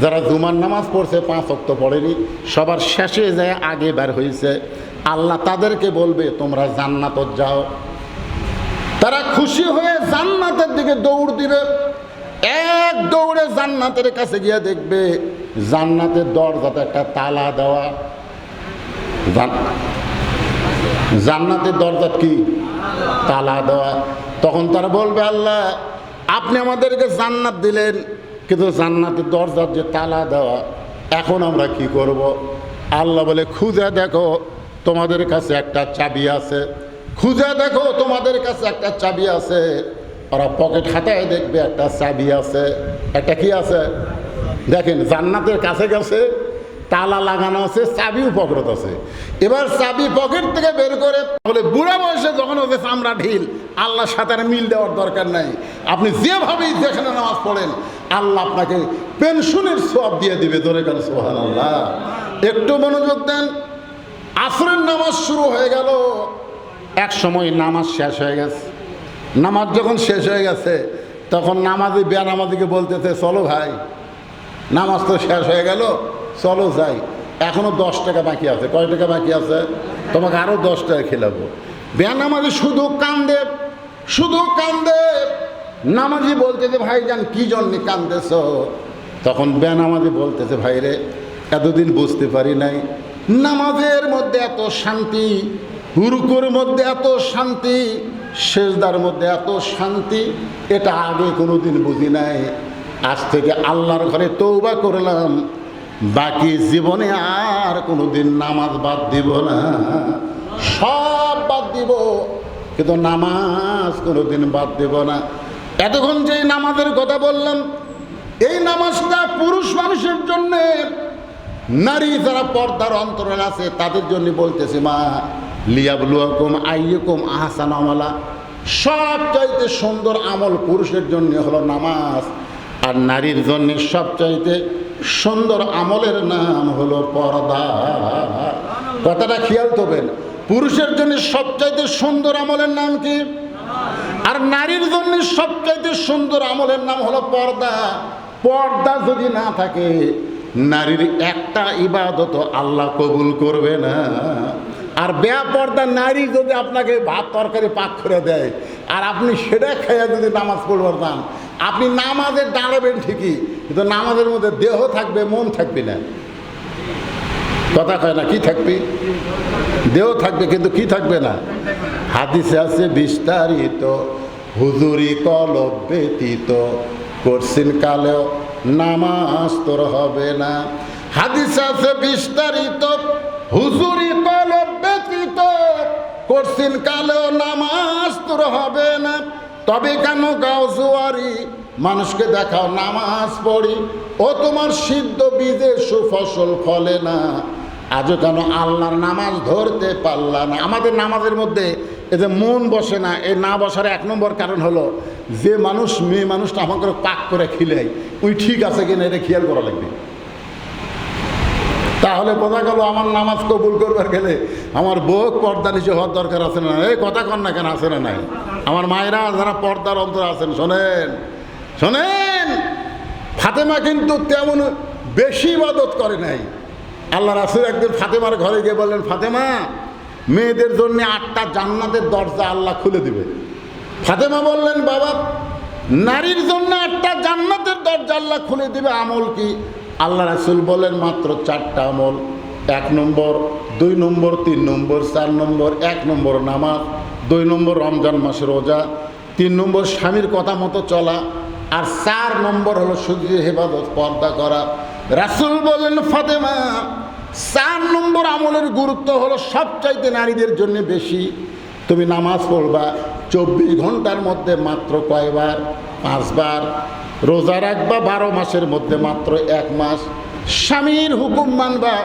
যারা জুমার নামাজ পড়ছে 5 ওয়াক্ত পড়েনি, সবার শেষে যায় আগে বের হয়েছে, আল্লাহ তাদেরকে বলবে তোমরা জান্নাতে যাও। তারা খুশি হয়ে জান্নাতের দিকে দৌড় দিবে। এক দৌড়ে জান্নাতের কাছে গিয়ে দেখবে জান্নাতের দরজাতে একটা তালা দেওয়া। জান্নাতের দরজা কি? তালা দেওয়া। তখন তারা বলবে আল্লাহ আপনি আমাদেরকে জান্নাত দিলেন, কিন্তু জান্নাতের দরজার যে তালা দেওয়া, এখন আমরা কি করব? আল্লাহ বলে খুঁজে দেখো তোমাদের কাছে একটা চাবি আছে, খুঁজে দেখো তোমাদের কাছে একটা চাবি আছে। ওরা পকেট হাতায় দেখবে একটা চাবি আছে। একটা কি আছে? দেখেন জান্নাতের কাছে গেছে, তালা লাগানো আছে, চাবিও পকেট আছে। এবার চাবি পকেট থেকে বের করে বলে বুড়া বয়সে যখন হচ্ছে চামড়া ঢিল, আল্লাহর সাথে আর মিল দেওয়ার দরকার নাই, আপনি যেভাবেই যেখানে নামাজ পড়েন আল্লাহ আপনাকে পেনশনের সওয়াব দিয়ে দিবে। ধরে গেল সুবহানাল্লাহ। একটু মনোযোগ দেন। আসরের নামাজ শুরু হয়ে গেল, এক সময় নামাজ শেষ হয়ে গেছে। নামাজ যখন শেষ হয়ে গেছে তখন নামাজি বেনামাজিকে বলতেছে চলো ভাই, নামাজ তো শেষ হয়ে গেল, চলো যাই, এখনো 10 টাকা বাকি আছে। কয় টাকা বাকি আছে? তোমাকে আরো 10 টাকা খেলাবো। বেনামাজি শুধু কান্দে, শুধু কান্দে। নামাজি বলতেছে ভাইজান কি জন্য কান্দেছ? তখন বেনামাজি বলতেছে ভাই রে, এতদিন বুঝতে পারি নাই নামাজের মধ্যে এত শান্তি, রুকুর মধ্যে এত শান্তি, সেজদার মধ্যে এত শান্তি, এটা আগে কোনোদিন বুঝি নাই। আজ থেকে আল্লাহর ঘরে তওবা করলাম, বাকি জীবনে আর কোনোদিন নামাজ বাদ দিব না, সব বাদ দিব, কিন্তু নামাজ কোনোদিন বাদ দিব না। এতক্ষণ যে নামাজের কথা বললাম, এই নামাজটা পুরুষ মানুষের জন্যে, নারী যারা পর্দার অন্তরাল আছে তাদের জন্য বলতেছে মা লিয়াবলুয়াকুম আইয়ুকুম আহসানু আমালা। সবচাইতে সুন্দর আমল পুরুষের জন্য হলো নামাজ, আর নারীর জন্য সবচাইতে সুন্দর আমলের নাম হলো পর্দা। কথাটা খেয়াল করবেন, পুরুষের জন্য সবচাইতে সুন্দর আমলের নাম কি? আর নারীর জন্য সবচাইতে সুন্দর আমলের নাম হলো পর্দা। পর্দা যদি না থাকে নারীর একটা ইবাদত আল্লাহ কবুল করবে না। আর বেপর্দা নারী যদি আপনাকে ভাত তরকারি পাক করে দেয় আর আপনি সেটা খেয়ে যদি নামাজ পড়বার যান, আপনি নামাজে দাঁড়াবেন ঠিকই, কিন্তু নামাজের মধ্যে দেহ থাকবে, মন থাকবে না। কথা কয় না? কি থাকবে? দেহ থাকবে কিন্তু কি থাকবে না? হাদিসে আছে বিস্তারিত, হুজুরি কলব ব্যতীত করছেন কালেও নামাজ তোর হবে না। হাদিসে আছে বিস্তারিত, হুজুরি কলব ব্যতীত করছেন কালেও নামাজ তোর হবে না। তবে কেন গাও জুয়ারি, মানুষকে দেখাও নামাজ পড়ি, ও তোমার সিদ্ধ বীজে সুফসল ফলে না। আজও কেন আল্লাহর নামাজ ধরতে পারলা না? আমাদের নামাজের মধ্যে এই যে মন বসে না, এই না বসার 1 নম্বর কারণ হলো যে মানুষ, মেয়ে মানুষটা আমাকে পাক করে খিলাই, ওই ঠিক আছে কিনা এটা খেয়াল করা লাগবে। তাহলে বোঝা গেল আমার নামাজ কবুল করবার গেলে আমার বউ পর্দা নিচে হওয়ার দরকার আছে না? এই কথা কন না কেন, আছে না নাই? আমার মায়েরা যারা পর্দার অন্তর আছেন শোনেন, শোনেন, ফাতেমা কিন্তু তেমন বেশি ইবাদত করে নাই। আল্লাহ রাসূল একদিন ফাতেমার ঘরে গিয়ে বললেন, ফাতেমা মেয়েদের জন্য 8টা জান্নাতের দরজা আল্লাহ খুলে দিবে। ফাতেমা বললেন, বাবা নারীর জন্য 8টা জান্নাতের দরজা আল্লাহ খুলে দিবে, আমল কি? আল্লাহ রাসূল বলেন মাত্র 4টা আমল। 1 নম্বর, 2 নম্বর, 3 নম্বর, 4 নম্বর। 1 নম্বর নামাজ, 2 নম্বর রমজান মাসে রোজা, 3 নম্বর স্বামীর কথা মতো চলা, আর 4 নম্বর হলো শরীরের হেফাজত, পর্দা করা। রাসূল বলেন, ফাতেমা 4 নম্বর আমলের গুরুত্ব হলো সবচাইতে নারীদের জন্য বেশি। তুমি নামাজ পড়বা 24 ঘন্টার মধ্যে মাত্র কয়বার? 5 বার। রোজা রাখবা 12 মাসের মধ্যে মাত্র 1 মাস। স্বামীর হুকুম মানবা,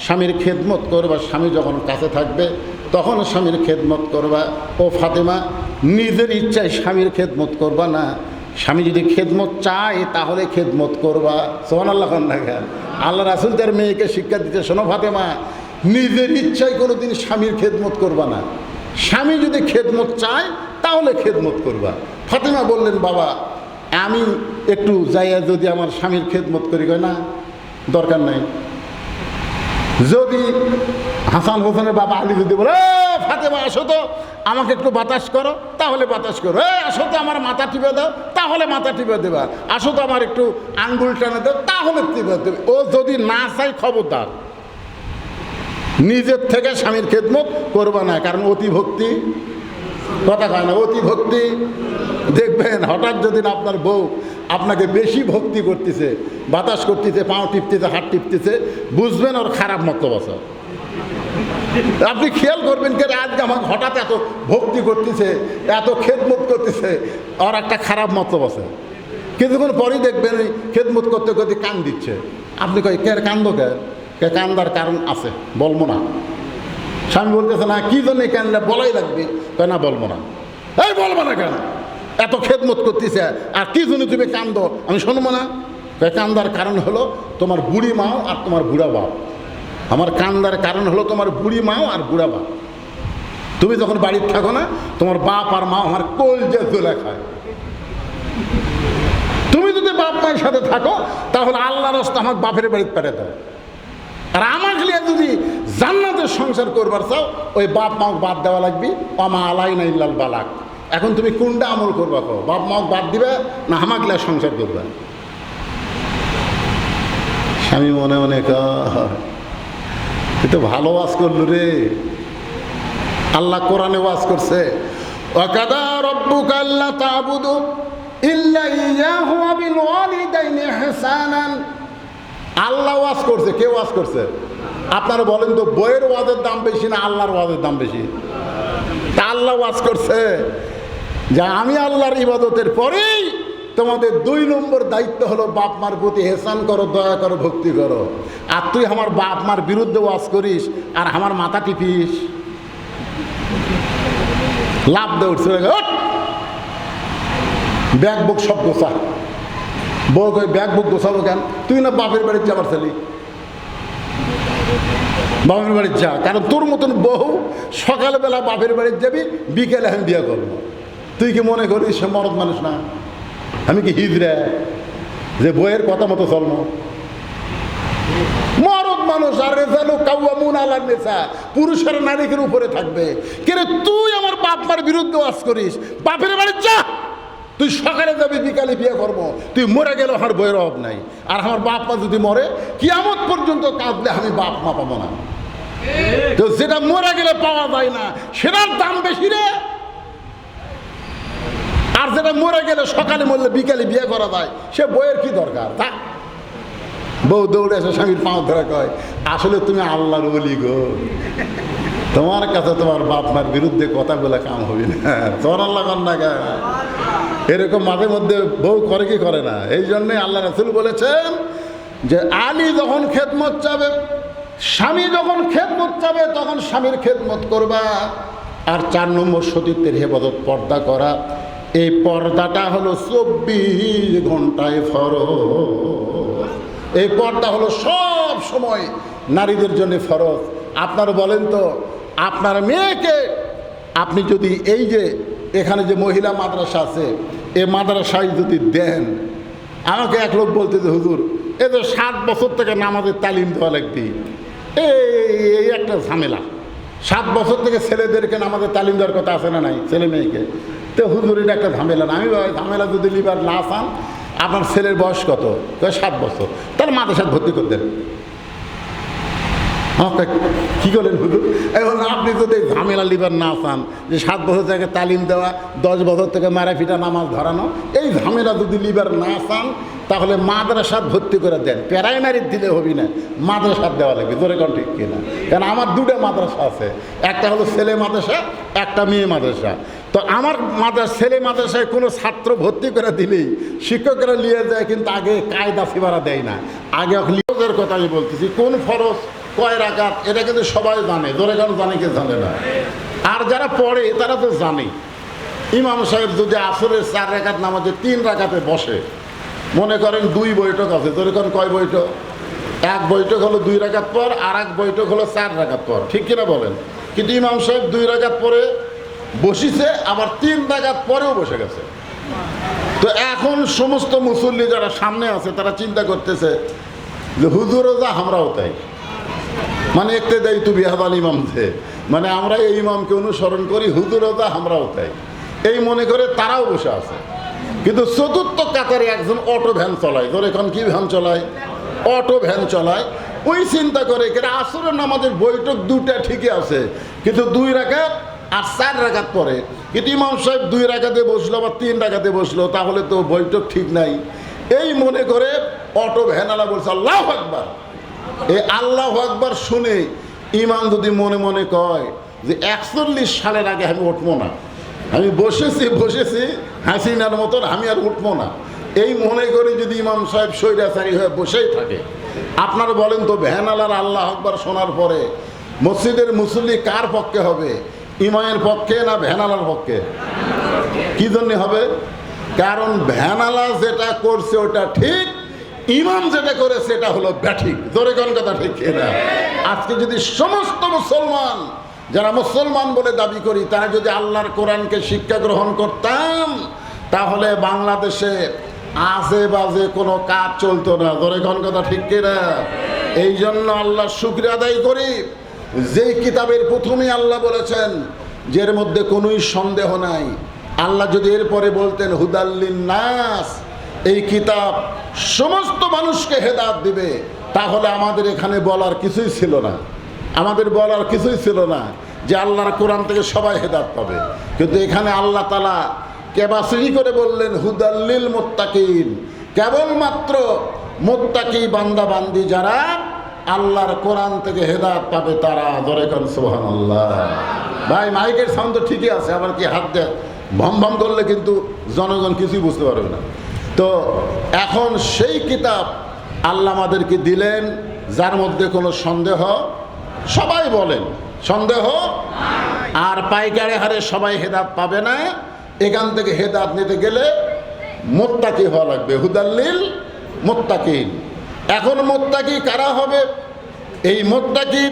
স্বামীর খেদমত করবা, স্বামী যখন কাছে থাকবে তখন স্বামীর খেদমত করবা। ও ফাতেমা, নিজের ইচ্ছায় স্বামীর খেদমত করবা না, স্বামী যদি খেদমত চায় তাহলে খেদমত করবা। সুবহানাল্লাহ। আল্লাহ রাসূল তার মেয়েকে শিক্ষা দিতে, শোনো ফাতেমা, নিজের ইচ্ছায় কোনোদিন স্বামীর খেদমত করবা না, স্বামী যদি খেদমত চায় তাহলে খেদমত করবা। ফাতেমা বললেন, বাবা আমি একটু যাইয়া যদি আমার স্বামীর খেদমত করি, কয় না দরকার নাই। যদি হাসান হোসেনের বাবা আলী যদি বলে, ফাতেমা আসো তো আমাকে একটু বাতাস করো, তাহলে বাতাস করো। আসো তো আমার মাথা টিপে দাও, তাহলে মাথা টিপে দেবা। আসো তো আমার একটু আঙ্গুল টানে দাও, তাহলে টিপে দেবে। ও যদি না চাই খবরদার, নিজের থেকে স্বামীর খেদমত করবা না, কারণ অতি ভক্তি, কথা কয় না, অতি ভক্তি। দেখবেন হঠাৎ যদি আপনার বউ আপনাকে বেশি ভক্তি করতেছে, বাতাস করতেছে, পাও টিপতেছে, হাত টিপতেছে, বুঝবেন ওর খারাপ মতলব আছে। আপনি খেয়াল করবেন কে আজকে আমাকে হঠাৎ এত ভক্তি করতেছে, এত খেদমত করতেছে, ওর একটা খারাপ মতলব আছে। কিছুক্ষণ পরেই দেখবেন ওই খেদমত করতে করতে কান দিচ্ছে। আপনি কয় কে কান্দ, কে কান্দার কারণ আছে, বলবো না। স্বামী বলতেছে, না কি জন্য কান্দলে বলাই লাগবে, তাই না বলবো না। এই বলবো না কেন, এত খেদমত করতেছে আর কি জন্য তুমি কান্দো, আমি শুনবো না। কান্দার কারণ হলো তোমার বুড়ি মাও আর তোমার বুড়া বাপ। আমার কান্দার কারণ হলো তোমার বুড়ি মাও আর বুড়া বাপ। তুমি যখন বাড়িতে থাকো না, তোমার বাপ আর মা আমার কলজে জ্বলে খায়। তুমি যদি বাপ মায়ের সাথে থাকো তাহলে আল্লাহর রাস্তা আমাকে বাপের বাড়িতে পাঠিয়ে দেয়। আর আমাকে নিয়ে যদি জান্নাতের সংসার করবার চাও, ওই বাপ মাও বাদ দেওয়া লাগবে। অমা আলাই না ইল্লাল বালাক। এখন তুমি কোনটা আমল করবা, কো বাপ মাও বাদ দিবে না আমাকে নিয়ে সংসার করবে? স্বামী মনে মনে তুই তো ভালো ওয়াজ করলো রে। আল্লাহ কোরআনে ওয়াজ করছে, ওয়াকাদা রাব্বুকা আল্লা তা'বুদু ইল্লা ইয়্যাহু ওয়া বিল ওয়ালিদাইনি ইহসানান। আল্লাহ ওয়াজ করছে, কে ওয়াজ করছে? আপনারা বলেন তো, বইয়ের ওয়াজের দাম বেশি না আল্লাহর ওয়াজের দাম বেশি? তা আল্লাহ ওয়াজ করছে যে আমি আল্লাহর ইবাদতের পরেই তোমাদের 2 নম্বর দায়িত্ব হলো বাপ মার প্রতি এহসান করো, দয়া করো, ভক্তি করো। আর তুই আমার বাপ মার বিরুদ্ধে ওয়াজ করিস আর আমার মাথা টিপিস, লাভ দে উঠছে, ব্যাগ বুক সব গোছা। বউ কই ব্যাগ বুক গোছাবো কেন? তুই না বাপের বাড়ির যাবার ছেলে, বাপের বাড়ির যা। কারণ তোর মতন বউ সকালবেলা বাপের বাড়ির যাবি, বিকেলে আমি বিয়ে করবো। তুই কি মনে করিস সে মরদ মানুষ না? আমি কি হিজড়া যে বইয়ের কথা মতো চলবো? মরদ মানুষ। আর রেজালু কাওয়ামুন আলান নিসা, পুরুষের নারীদের উপরে থাকবে। কিন্তু তুই আমার বাপ মার বিরুদ্ধে ওয়াজ করিস, বাপের বাড়ির যা। তুই সকালে যাবি, বিকালে বিয়ে করবো। তুই মরে গেলে আমার বইয়ের অভাব নাই। আর আমার বাপ মা যদি মরে, কিয়ামত পর্যন্ত কাঁদলে আমি বাপ মা পাবো না। তো যেটা মরে গেলে পাওয়া যায় না সেটার দাম বেশি রে। আর যেটা মরে গেলে সকালে মরলে বিকালে বিয়ে করা যায়, সে বইয়ের কি দরকার? তা বউ দৌড়ে এসে স্বামীর পাঁচ ধরা কয়, আসলে তুমি আল্লাহর ওলি গো, তোমার কাছে তোমার বাপ মার বিরুদ্ধে কথা বলে কাম হবে না। তোর আল্লাহ কর না গা। এরকম মাঝে মধ্যে বউ করে কি করে না? এই জন্যই আল্লাহ রাসূল বলেছেন যে আলী যখন খেদমত চাবে, স্বামী যখন খেদমত চাবে, তখন স্বামীর খেদমত করবা। আর 4 নম্বর সতীত্বের হেফাজত, পর্দা করা। এই পর্দাটা হলো 24 ঘন্টায় ফরজ। এই পর্দা হলো সব সময় নারীদের জন্য ফরজ। আপনারা বলেন তো, আপনার মেয়েকে আপনি যদি এই যে এখানে যে মহিলা মাদ্রাসা আছে, এই মাদ্রাসায় যদি দেন, আমাকে এক লোক বলতে যে হুজুর এ তো 7 বছর থেকে নামাজের তালিম দেওয়া লাগবে, এই একটা ঝামেলা। 7 বছর থেকে ছেলেদেরকে নামাজের তালিম দেওয়ার কথা আছে না নাই, ছেলে মেয়েকে? তো হুজুর এটা একটা ঝামেলা না। আমি ঝামেলা যদি লিবার না চান, আপনার ছেলের বয়স কত? 7 বছর, তাহলে মাদ্রাসায় ভর্তি করে দেন। আমাকে কী করলেন হুজুর? এখন আপনি যদি ঝামেলা লিবার না চান, যে 7 বছর থেকে তালিম দেওয়া, 10 বছর থেকে মারাফিটা নামাজ ধরানো, এই ঝামেলা যদি লিবার না চান, তাহলে মাদ্রাসাত ভর্তি করে দেন। প্রাইমারির দিলে হবি না, মাদ্রাসাত দেওয়া লাগবে। ধরে কোন ঠিক কিনা? কারণ আমার 2টা মাদ্রাসা আছে, একটা হলো ছেলে মাদ্রাসা, একটা মেয়ে মাদ্রাসা। তো আমার ছেলে মাদ্রাসায় কোনো ছাত্র ভর্তি করে দিলেই শিক্ষকরা নিয়ে যায়, কিন্তু আগে কায়দা ফিবারা দেয় না। আগে লিওজের কথা আমি বলতেছি, কোন ফরজ কয় রাকাত এটা কিন্তু সবাই জানে, ধরে কেন জানে, কে জানে না? আর যারা পড়ে তারা তো জানে। ইমাম সাহেব যদি আসরের 4 রাকাত নামাজে 3 রাকাতে বসে, মনে করেন 2 বৈঠক আছে, ধরে কেন কয় বৈঠক? 1 বৈঠক হলো 2 রাকাত পর, আর 1 বৈঠক হলো 4 রাকাত পর, ঠিক কিনা বলেন? কিন্তু ইমাম সাহেব 2 রাকাত পরে বসিছে, আবার 3 রাকাত পরেও বসে গেছে। তো এখন সমস্ত মুসল্লি যারা সামনে আছে তারা চিন্তা করতেছে যে হুজুরও যা আমরাও তাই, মানে একটু দেয় তু বিহাদাল ইমাম থে, মানে আমরা এই ইমামকে অনুসরণ করি, হুজুরও যা আমরাও তাই, এই মনে করে তারাও বসে আছে। কিন্তু চতুর্থ কাতারে একজন অটো ভ্যান চলায়, ধরে এখন কি ভ্যান চলায়? অটো ভ্যান চলায়। ওই চিন্তা করে কেন আসরের নামাজের বৈঠক 2টা ঠিকই আছে, কিন্তু 2 রাকাত আর 4 রাকাত পরে। কিন্তু ইমাম সাহেব 2 রাকাতে বসলো, আবার 3 রাকাতে বসলো, তাহলে তো বৈঠক ঠিক নাই। এই মনে করে অটো ভ্যানওয়ালা বলছে আল্লাহু আকবার। এই আল্লাহু আকবার শুনে ইমাম যদি মনে মনে কয় যে 41 সালের আগে আমি উঠবো না, আমি বসেছি হাসিনার মতন, আমি আর উঠবো না, এই মনে করে যদি ইমাম সাহেব স্বৈরাচারী হয়ে বসেই থাকে, আপনারা বলেন তো ভ্যানওয়ালার আল্লাহু আকবার শোনার পরে মসজিদের মুসল্লি কার পক্ষে হবে? ইমামের পক্ষে না ভ্যানওয়ালার পক্ষে? কি জন্য হবে? কারণ ভ্যানওয়ালা যেটা করছে ওটা ঠিক, ইমাম যেটা করেছে এটা হলো ব্যাঠিক। জোরে কোন কথা ঠিক কিনা? আজকে যদি সমস্ত মুসলমান, যারা মুসলমান বলে দাবি করি, তারা যদি আল্লাহর কোরআনকে শিক্ষা গ্রহণ করতাম, তাহলে বাংলাদেশে আজে বাজে কোনো কাজ চলতো না। জোরে কোন কথা ঠিক কিনা? এই জন্য আল্লাহর শুকরিয়া আদায় করি, যেই কিতাবের প্রথমেই আল্লাহ বলেছেন যে এর মধ্যে কোনোই সন্দেহ নাই। আল্লাহ যদি এরপরে বলতেন হুদাল্লিন নাস, এই কিতাব সমস্ত মানুষকে হেদায়েত দিবে, তাহলে আমাদের এখানে বলার কিছুই ছিল না, আমাদের বলার কিছুই ছিল না যে আল্লাহর কোরআন থেকে সবাই হেদায়েত পাবে। কিন্তু এখানে আল্লাহ তাআলা কেবাসিরি করে বললেন হুদাল্লিল মুত্তাকিন, কেবলমাত্র মুত্তাকি বান্দা বান্দি যারা আল্লাহর কোরআন থেকে হেদায়েত পাবে তারা। ধরে কোন সুবহানাল্লাহ। ভাই মাইকের সাউন্ড তো ঠিকই আছে, আবার কি হাত দেয় ভম ভম করলে কিন্তু জনগণ কিছুই বুঝতে পারবে না। তো এখন সেই কিতাব আল্লাহ আমাদেরকে দিলেন, যার মধ্যে কোনো সন্দেহ, সবাই বলেন সন্দেহ, আর পাইকারি হারে সবাই হেদায়েত পাবে না। এখান থেকে হেদায়েত নিতে গেলে মুত্তাকি হওয়া লাগবে, হুদাল্লিল মুত্তাকিন। এখন মুত্তাকি কারা হবে? এই মুত্তাকি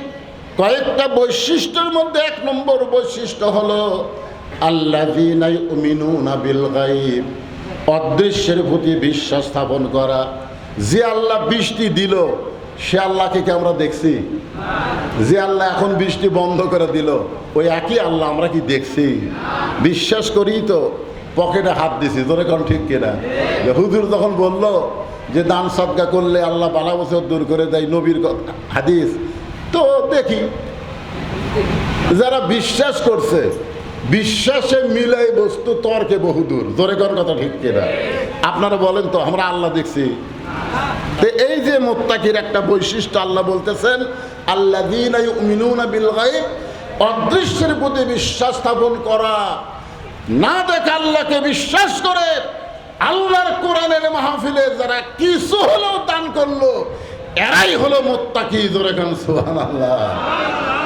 কয়েকটা বৈশিষ্ট্যের মধ্যে 1 নম্বর বৈশিষ্ট্য হলো আল্লাযীনা ইউমিনুনা বিল গায়ব, অদৃশ্যের প্রতি বিশ্বাস স্থাপন করা। যে আল্লাহ বৃষ্টি দিল, সে আল্লাহকে কি আমরা দেখছি? যে আল্লাহ এখন বৃষ্টি বন্ধ করে দিল, ওই একই আল্লাহ আমরা কি দেখছি? বিশ্বাস করি তো পকেটে হাত দিছি। তোরে কোন ঠিক কিনা? হুজুর যখন বলল যে দান সদকা করলে আল্লাহ বালা বছর দূর করে দেয়, নবীর হাদিস, তো দেখি যারা বিশ্বাস করছে, বিশ্বাসে মিলাই বস্তু তর্কে বহুদূর। জোরে কোন কথা ঠিক কিনা? আপনারা বলেন তো আমরা আল্লাহ দেখছি? তো এই যে মুত্তাকির একটা বৈশিষ্ট্য আল্লাহ বলতেছেন আল্লাযীনা ইউমিনুনা বিল গায়ব, অদৃশ্যের প্রতি বিশ্বাস স্থাপন করা, না দেখা আল্লাহকে বিশ্বাস করে আল্লাহর কোরআনের মাহফিলে যারা কিছু হলেও দান করলো, এরাই হলো মুত্তাকি। জোরে কোন সুবহানাল্লাহ।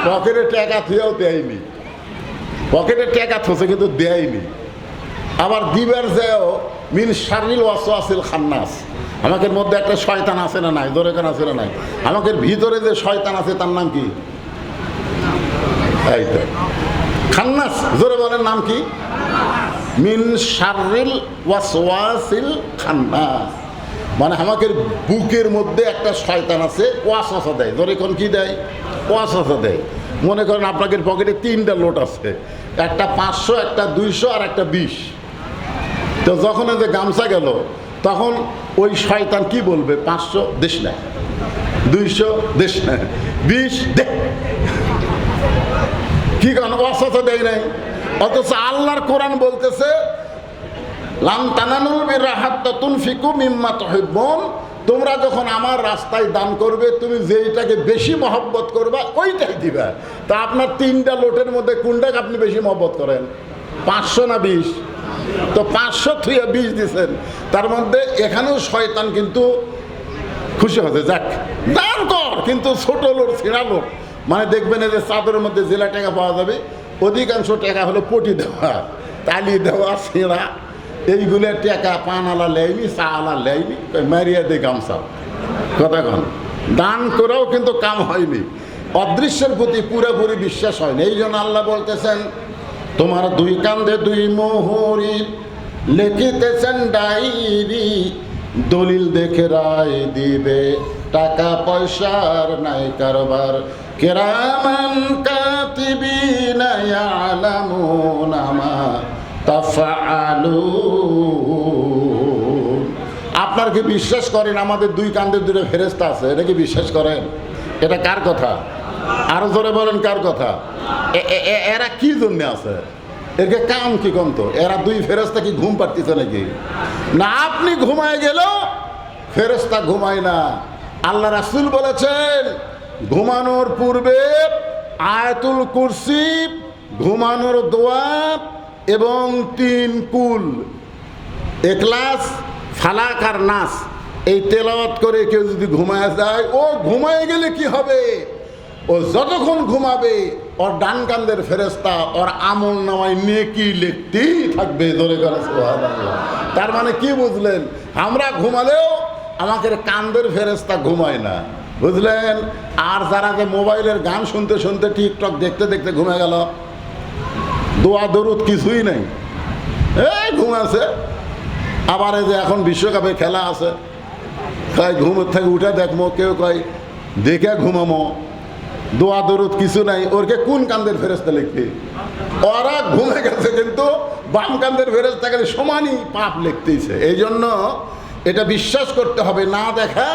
পকেটে টাকা থুয়েও দেয়নি, পকেটে টাকা থসে কিন্তু দেয়নি, আবার দিবার যেও মিন শাররিল ওয়াসওয়াসিল খান্নাস, আমাদের মধ্যে একটা শয়তান আছে না নাই? জোরে কোন আছে না নাই? আমাদের ভিতরে যে শয়তান আছে তার নাম কি? এই তো খান্নাস। জোরে বলেন নাম কি? মিন শাররিল ওয়াসওয়াসিল খান্নাস, মানে আমাদের বুকের মধ্যে একটা শয়তান আছে, ওয়াসওয়াসা দেয়। জোরে কোন কি দেয়? ওয়াসওয়াসা দেয়। মনে করেন আপনাদের পকেটে 3টা নোট আছে, একটা 500, একটা 200 আর একটা 20। তো যখন যে গামছা গেল, তখন ওই শয়তান কি বলবে? 500 দিস না, 200 দেশ 20 দে, কি কারণ অসত দেয় নাই। অথচ আল্লাহর কোরআন বলতেছে লান তানালুল বিররা হাত্তা তুনফিকু মিম্মা তুহিব্বুন, তোমরা যখন আমার রাস্তায় দান করবে তুমি যেইটাকে বেশি মহব্বত করবা ওইটাই দিবা। তা আপনার 3টা লোটের মধ্যে কোনটাকে আপনি বেশি মহব্বত করেন? 500 না 20? তো 500 থেকে 20 দিচ্ছেন, তার মধ্যে এখানেও শয়তান কিন্তু খুশি হচ্ছে, যাক দান কর, কিন্তু ছোট লোট ছেঁড়া লোট, মানে দেখবেন যে চাদরের মধ্যে জেলা টাকা পাওয়া যাবে, অধিকাংশ টাকা হলো পটি দেওয়া, তালি দেওয়া, ছেঁড়া, এইগুলো টাকা পান আলা লেয়নি, চা আলা লেয়নি, মারিয়া দে গামছা। কথা কন, দান করেও কিন্তু কাম হয়নি, অদৃশ্যের প্রতি পুরোপুরি বিশ্বাস হয়নি। এই জন্য আল্লাহ বলতেছেন তোমার 2 কান্দে 2 মোহরি, লিখিতেছেন ডায়েরি, দলিল দেখে রায় দিবে, টাকা পয়সার নাই কারবার, কিরামান কাতিবিনা ইয়ালামুনা মা তাফআলুন। আপনার কি বিশ্বাস করেন আমাদের 2 কান্দে 2 ফেরেশতা আছে? এটা কি বিশ্বাস করেন? এটা কার কথা? আরো জোরে বলেন, কার কথা? এরা কি জন্য আছে? একে কাম কি কন্ত? এরা 2 ফেরেশতা কি ঘুম পাড়তেছে নাকি? না, আপনি ঘুমায় গেলেও ফেরেশতা ঘুমায় না। আল্লাহ রাসূল বলেছেন ঘুমানোর পূর্বে আয়াতুল কুরসি, ঘুমানোর দোয়া এবং 3 কুল, ইখলাস, ফালাক আর নাস, এই তেলাওয়াত করে কেউ যদি ঘুমায় যায়, ও ঘুমায় গেলে কি হবে? ও যতক্ষণ ঘুমাবে ওর ডান কান্দের ফেরেশতা ওর আমল নামায় নেকি লিখতেই থাকবে। ধরে করে সুবহানাল্লাহ। তার মানে কি বুঝলেন? আমরা ঘুমালেও আমাদের কান্দের ফেরেশতা ঘুমায় না, বুঝলেন? আর যারা যে মোবাইলের গান শুনতে শুনতে, টিকটক দেখতে দেখতে ঘুমে গেল, দোয়া দরুদ কিছুই নেই, এই ঘুমাছে। আবার এই যে এখন বিশ্বকাপে খেলা আছে, কয় ঘুমের থেকে উঠে দেখবো, কেউ কয় দেখে ঘুমামো, দোয়া দরুদ কিছু নাই। ওরকে কোন কান্দের ফেরেশতা লিখবে? ওরা ঘুমে গেছে, কিন্তু বাম কান্দের ফেরেশতা গেলে সমানই পাপ লিখতেইছে। এই জন্য এটা বিশ্বাস করতে হবে, না দেখা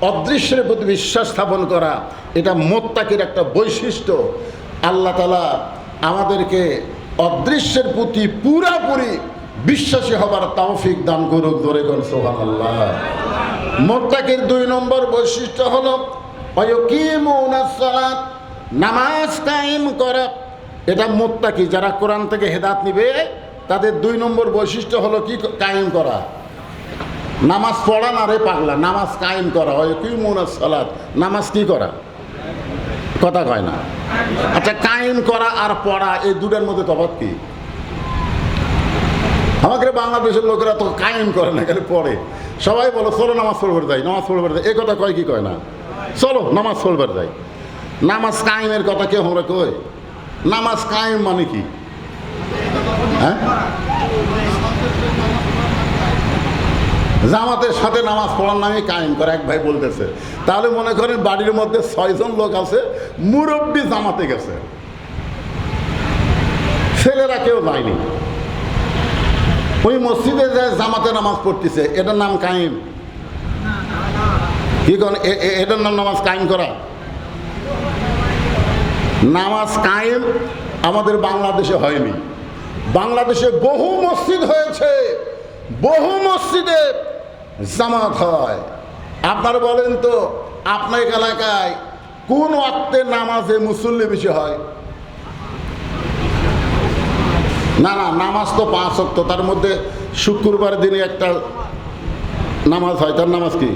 অদৃশ্যের প্রতি বিশ্বাস স্থাপন করা, এটা মুত্তাকির একটা বৈশিষ্ট্য। আল্লাহ তাআলা আমাদেরকে অদৃশ্যের প্রতি পুরাপুরি বিশ্বাসী হবার তৌফিক দান করুক। ধরে কোন সুবহানাল্লাহ। মুত্তাকির 2 নম্বর বৈশিষ্ট্য হলো ওয়ায়ুকিমুনাস সালাত, নামাজ কায়েম করা। এটা মুত্তাকি, যারা কোরআন থেকে হেদায়েত নিবে তাদের 2 নম্বর বৈশিষ্ট্য হলো কি? কায়েম করা। নামাজ পড়া না রে পাগলা, নামাজ কায়েম করা। ওয়ায়ুকিমুনাস সালাত, নামাজ কি করা? কথা কয় না। আচ্ছা, কায়েম করা আর পড়া এই দুটার মধ্যে তফাৎ কি? আমাদের বাংলাদেশের লোকেরা তো কায়েম করে না, খালি পড়ে। সবাই বলো চলো নামাজ পড়বার যাই, নামাজ পড়বার যাই, এই কথা কয় কি কয় না? চলো নামাজ পড়বার যাই। নামাজ কায়েমের কথা কেউ আমরা কই? নামাজ কায়েম মানে কি? হ্যাঁ, জামাতের সাথে নামাজ পড়ার নামে কায়েম করে, এক ভাই বলতেছে। তাহলে মনে করেন বাড়ির মধ্যে 6 জন লোক আছে, মুরব্বি জামাতে গেছে, ছেলেরা কেউ যায়নি, ওই মসজিদে যায় জামাতে নামাজ পড়তেছে, এটার নাম কায়েম? কি কোন এটার নাম নামাজ কায়েম করা? নামাজ কায়েম আমাদের বাংলাদেশে হয়নি। বাংলাদেশে বহু মসজিদ হয়েছে, বহু মসজিদে জামাত হয়। আপনারা বলেন তো আপনার এলাকায় কোন ওয়াক্তে নামাজে মুসল্লি বেশি হয়? না না, নামাজ তো 5 ওয়াক্ত, তার মধ্যে শুক্রবার দিনে একটা নামাজ হয়, তার নামাজ কি?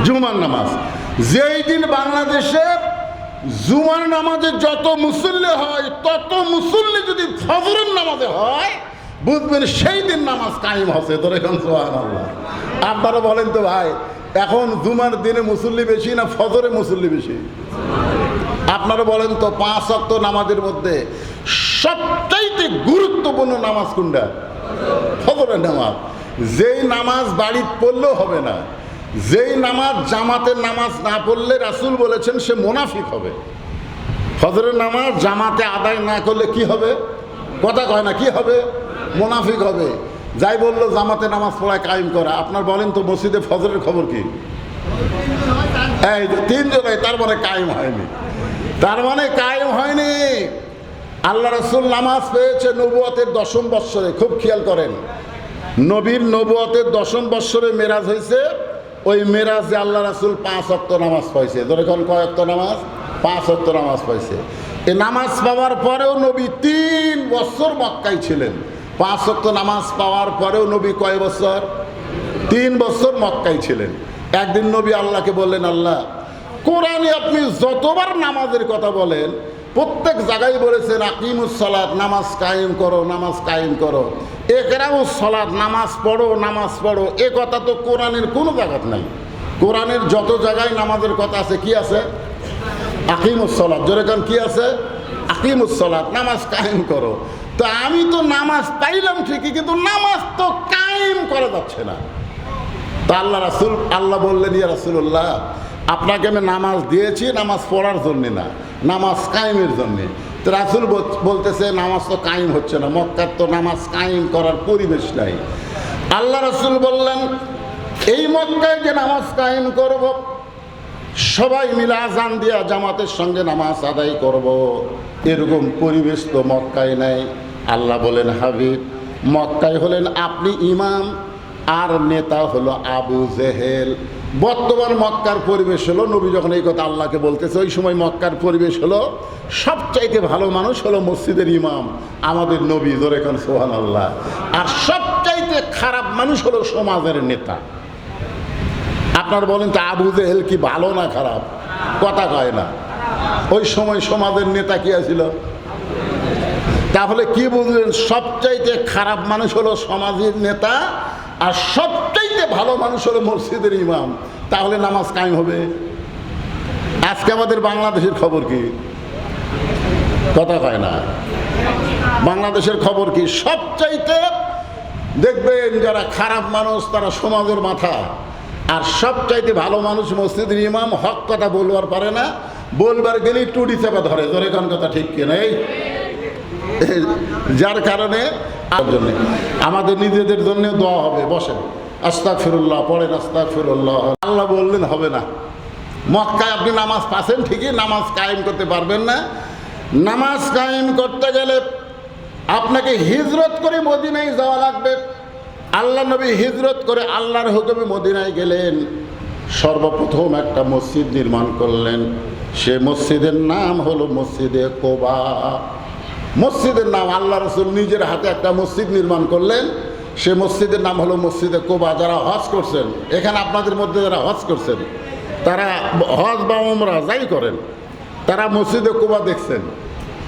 জুমার নামাজ। যেই দিন বাংলাদেশে জুমার নামাজে যত মুসল্লি হয়, তত মুসল্লি যদি ফজরের নামাজে হয়, বুঝবেন সেই দিন নামাজ কায়েম হচ্ছে। ধরে এখন সুবহানাল্লাহ। আপনারা বলেন তো ভাই, এখন জুমার দিনে মুসল্লি বেশি না ফজরে মুসল্লি বেশি? আপনারা বলেন তো 5 ওয়াক্ত নামাজের মধ্যে সবচাইতে গুরুত্বপূর্ণ নামাজ কোনটা? ফজরের নামাজ। যেই নামাজ বাড়িতে পড়লেও হবে না, যেই নামাজ জামাতের নামাজ না পড়লে রাসূল বলেছেন সে মুনাফিক হবে। ফজরের নামাজ জামাতে আদায় না করলে কি হবে? কথা কয় না, কি হবে? মুনাফিক হবে। যাই বললো জামাতে নামাজ পড়ায় কায়েম করা, আপনার বলেন তো মসজিদে ফজরের খবর কি? এই 3 জুলাই, তার মানে কায়েম হয়নি, তার মানে কায়েম হয়নি। আল্লাহ রাসূল নামাজ পেয়েছে নবুয়তের 10ম বৎসরে। খুব খেয়াল করেন, নবীর নবুয়তের 10ম বৎসরে মেরাজ হয়েছে। ওই মেরাজে আল্লাহ রাসূল 5 ওয়াক্ত নামাজ পাইছে। ধরে কোন কয় ওয়াক্ত নামাজ? 5 ওয়াক্ত নামাজ পাইছে। এই নামাজ পাওয়ার পরেও নবী 3 বছর মক্কায় ছিলেন। 5 ওয়াক্ত নামাজ পাওয়ার পরেও নবী কয় বছর? 3 বছর মক্কায় ছিলেন। একদিন নবী আল্লাহকে বললেন, আল্লাহ, কোরআনে আপনি যতবার নামাজের কথা বলেন প্রত্যেক জায়গায় বলেছেন আকিমুস সালাত, নামাজ কায়েম করো, নামাজ কায়েম করো। ইকরাউস সালাত, নামাজ পড়ো, নামাজ পড়ো। এ কথা তো কোরআনের কোনো জায়গায় নাই। কোরআনের যত জায়গায় নামাজের কথা আছে কি আছে? আকিমুস সালাত। জোরে কান কি আছে? আকিমুস সালাত, নামাজ কায়েম করো। তো আমি তো নামাজ পাইলাম ঠিকই, কিন্তু নামাজ তো কায়েম করা যাচ্ছে না। তা আল্লাহ বললেন, ইয়া রাসূলুল্লাহ, আপনাকে আমি নামাজ দিয়েছি নামাজ পড়ার জন্যে না, নামাজ কায়েমের জন্যে। তো রাসূল বলতেছে নামাজ তো কায়েম হচ্ছে না, মক্কার তো নামাজ কায়েম করার পরিবেশ নাই। আল্লাহ রাসূল বললেন, এই মক্কায় যে নামাজ কায়েম করব, সবাই মিলে আজান দিয়া জামাতের সঙ্গে নামাজ আদায় করব, এরকম পরিবেশ তো মক্কায় নাই। আল্লাহ বলেন, হাবিব, মক্কায় হলেন আপনি ইমাম, আর নেতা হলো আবু জেহেল। বর্তমান মক্কার পরিবেশ হলো, নবী যখন এই কথা আল্লাহকে বলতেছে, ওই সময় মক্কার পরিবেশ হলো সবচাইতে ভালো মানুষ হলো মসজিদের ইমাম, আমাদের নবী। ধরে এখন সুবহানাল্লাহ। আর সবচাইতে খারাপ মানুষ হলো সমাজের নেতা। আপনার বলেন তো আবু জেহেল কি ভালো না খারাপ? কথা কয় না। ওই সময় সমাজের নেতা কি আছিল? তাহলে কি বুঝলেন? সবচাইতে খারাপ মানুষ হলো সমাজের নেতা, আর সবচাইতে ভালো মানুষ হলো মসজিদের ইমাম। তাহলে নামাজ কায়েম হবে? আজকে আমাদের বাংলাদেশের খবর কি? কথা কয় না। বাংলাদেশের খবর কি? সবচাইতে দেখবেন যারা খারাপ মানুষ তারা সমাজের মাথা, আর সবচাইতে ভালো মানুষ মসজিদের ইমাম। হক কথা বলবার পারে না, বলবার গেলেই টুটি চেপে ধরে। ধরে কোন কথা ঠিক কিনা? যার কারণে আমাদের নিজেদের জন্য দোয়া হবে। বসেন, আস্তাগফিরুল্লাহ পড়েন, আস্তাগফিরুল্লাহ। আল্লাহ বললেন হবে না। মক্কায় আপনি নামাজ পাচ্ছেন ঠিকই, নামাজ কায়েম করতে পারবেন না। নামাজ কায়েম করতে গেলে আপনাকে হিজরত করে মদিনায় যাওয়া লাগবে। আল্লাহ নবী হিজরত করে আল্লাহর হুকুমে মদিনায় গেলেন। সর্বপ্রথম একটা মসজিদ নির্মাণ করলেন। সে মসজিদের নাম হলো মসজিদে কোবা। মসজিদের নাম, আল্লাহ রাসূল নিজের হাতে একটা মসজিদ নির্মাণ করলেন। সে মসজিদের নাম হলো মসজিদে কোবা। যারা হজ করছেন, এখানে আপনাদের মধ্যে যারা হজ করছেন, তারা হজ বা উমরা যাই করেন, তারা মসজিদে কোবা দেখছেন।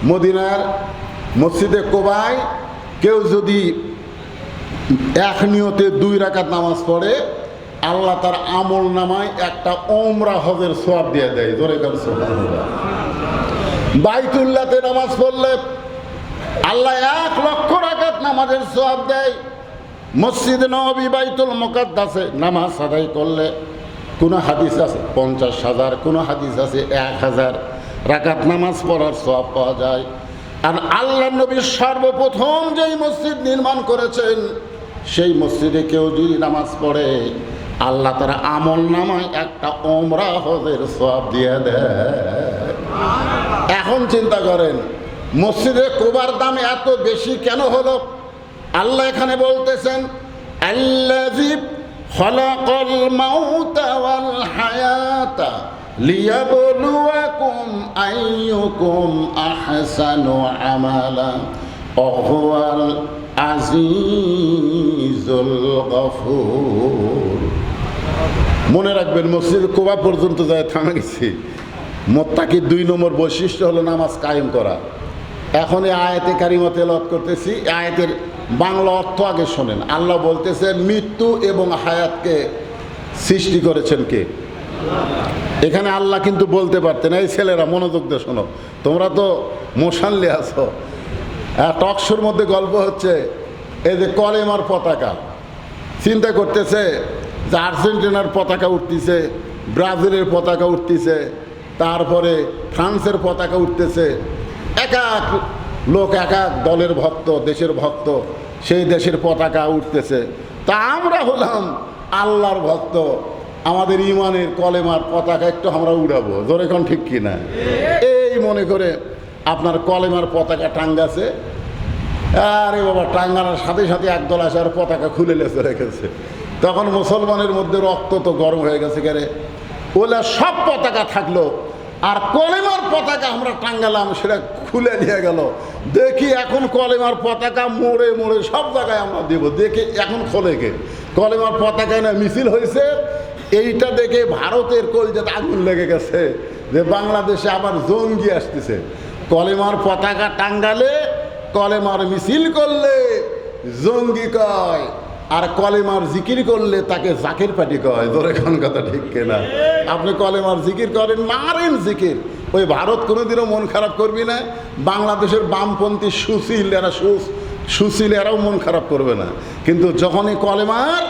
মদিনার মসজিদে কোবায় কেউ যদি এক নিয়তে 2 রাকাত নামাজ পড়ে, আল্লাহ তার আমল নামায় একটা উমরা হজের সওয়াব দিয়ে দেয়। ধরে কার সুবহানাল্লাহ। বাইতুল্লাহতে নামাজ পড়লে আল্লাহ 1 লক্ষ রাকাত নামাজের সওয়াব দেয়। মসজিদে নববী বাইতুল মুকাদ্দাসে নামাজ আদায় করলে কোনো হাদিস আছে 50,000, কোনো হাদিস আছে 1000 রাকাত নামাজ পড়ার সওয়াব পাওয়া যায়। আর আল্লাহ নবী সর্বপ্রথম যেই মসজিদ নির্মাণ করেছেন, সেই মসজিদে কেউ যদি নামাজ পড়ে, আল্লাহ তার আমল নামায় একটা উমরা হজের সওয়াব দিয়ে দেয়। এখন চিন্তা করেন মসজিদে কোবার দাম এত বেশি কেন হলো? আল্লাহ এখানে বলতেছেন, আল্লাযী খালাকাল মাউতা ওয়াল হায়াতা লিয়াবলুয়াকুম আইয়ুকুম আহসানু আমালা ওয়া হুয়াল আজিজুল গফুর। মনে রাখবেন, মসজিদ কোবা পর্যন্ত যায় থামে গেছি। মুত্তাকির 2 নম্বর বৈশিষ্ট্য হলো নামাজ কায়েম করা। এখন এই আয়াতে কারিমা তেলাওয়াত করতেছি। আয়াতের বাংলা অর্থ আগে শোনেন। আল্লাহ বলতেছেন, মৃত্যু এবং হায়াতকে সৃষ্টি করেছেন কে? এখানে আল্লাহ কিন্তু বলতে পারতেন, এই ছেলেরা মনোযোগ দিয়ে শোনো, তোমরা তো মোশানলে আছো। টকশোর মধ্যে গল্প হচ্ছে, এই যে কলেমার পতাকা চিন্তা করতেছে যে আর্জেন্টিনার পতাকা উঠতেছে, ব্রাজিলের পতাকা উঠতেছে, তারপরে ফ্রান্সের পতাকা উঠতেছে। এক এক লোক এক এক দলের ভক্ত, দেশের ভক্ত, সেই দেশের পতাকা উঠতেছে। তা আমরা হলাম আল্লাহর ভক্ত, আমাদের ইমানের কলেমার পতাকা একটু আমরা উড়াবো, জোরে কোন ঠিক কিনা? এই মনে করে আপনার কলেমার পতাকা টাঙ্গাছে, আরে বাবা টাঙ্গানোর সাথে সাথে একদল আসে আর পতাকা খুলে লেছে রেখেছে। তখন মুসলমানের মধ্যে রক্ত তো গরম হয়ে গেছে, কেরে ওলা সব পতাকা থাকলো আর কলেমার পতাকা আমরা টাঙ্গালাম, সেটা খুলে নিয়ে গেল। দেখি এখন কলেমার পতাকা মোড়ে মোড়ে সব জায়গায় আমরা দেবো, দেখি এখন খোলে কে কলেমার পতাকা না মিছিল হয়েছে। এইটা দেখে ভারতের কলজাতে আগুন লেগে গেছে যে বাংলাদেশে আবার জঙ্গি আসতেছে। কলেমার পতাকা টাঙ্গালে, কলেমার মিছিল করলে জঙ্গি কয়, আর কলেমার জিকির করলে তাকে জাকির পাটি কয়। ধরে কোন কথা ঠিক কিনা? আপনি কলেমার জিকির করেন, মারেন জিকির, ওই ভারত কোনোদিনও মন খারাপ করবি না। বাংলাদেশের বামপন্থী সুশীল এরাও মন খারাপ করবে না। কিন্তু যখনই কলেমার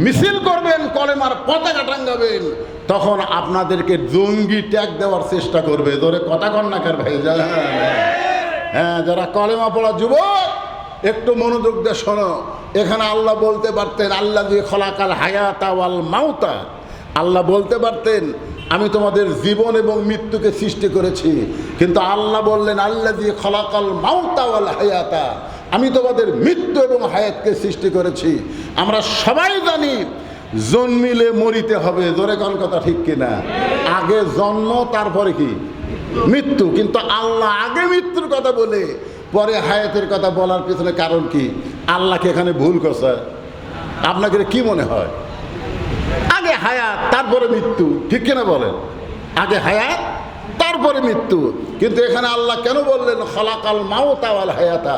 মিছিল করবেন, কলেমার পতাকা টাঙ্গাবেন, তখন আপনাদেরকে জঙ্গি ট্যাগ দেওয়ার চেষ্টা করবে। ধরে কথা কন্যাকার ভাই, হ্যাঁ, যারা কলেমা পড়া যুবক একটু মনোযোগ দিয়ে শোনো। এখানে আল্লাহ বলতে পারতেন আল্লাহ দিয়ে খলাকাল হায়াতা ওয়াল মাউতা, আল্লাহ বলতে পারতেন আমি তোমাদের জীবন এবং মৃত্যুকে সৃষ্টি করেছি, কিন্তু আল্লাহ বললেন আল্লাহ দিয়ে খলাকাল মাউতা ওয়াল হায়াতা, আমি তোমাদের মৃত্যু এবং হায়াতকে সৃষ্টি করেছি। আমরা সবাই জানি জন্মিলে মরিতে হবে, জোরে কোন কথা ঠিক কিনা? আগে জন্ম তারপরে কি মৃত্যু, কিন্তু আল্লাহ আগে মৃত্যুর কথা বলে পরে হায়াতের কথা বলার পিছনে কারণ কি? আল্লাহকে এখানে ভুল করছে? আপনাকে কি মনে হয়? আগে হায়াত তারপরে মৃত্যু, ঠিক কিনা বলেন? আগে হায়াত তারপরে মৃত্যু, কিন্তু এখানে আল্লাহ কেন বললেন খলাকাল মাউতা ওয়াল হায়াতা?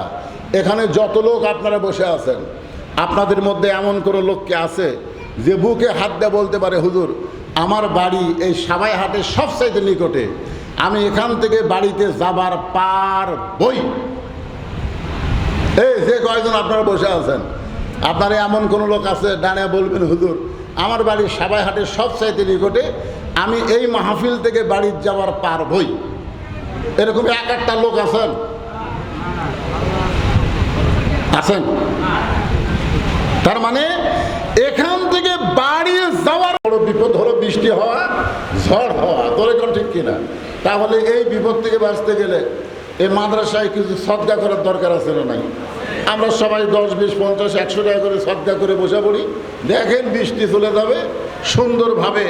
এখানে যত লোক আপনারা বসে আছেন, আপনাদের মধ্যে এমন কোনো লোককে আছে যে বুকে হাত দিয়ে বলতে পারে হুজুর আমার বাড়ি এই সাবাই হাটের সবচাইতে নিকটে, আমি এখান থেকে বাড়িতে যাবার পার বই? এই যে কয়জন আপনারা বসে আছেন, আপনারা এমন কোনো লোক আছে ডানে বলবেন হুজুর আমার বাড়ি সাবাই হাটের সবচাইতে নিকটে, আমি এই মাহফিল থেকে বাড়ির যাওয়ার পার বই? এরকম এক একটা লোক আছেন? আছেন? তার মানে এখান থেকে বাড়ি যাওয়ার বড় বিপদ হলো বৃষ্টি হওয়া, ঝড় হওয়া, তোরে কোন ঠিক কিনা? তাহলে এই বিপদ থেকে বাঁচতে গেলে এই মাদ্রাসায় কিছু সদকা করার দরকার আছে না নাই? আমরা সবাই 10, 20, 50, 100 টাকা করে সদকা করে বসে পড়ি। দেখেন বৃষ্টি চলে যাবে সুন্দরভাবে,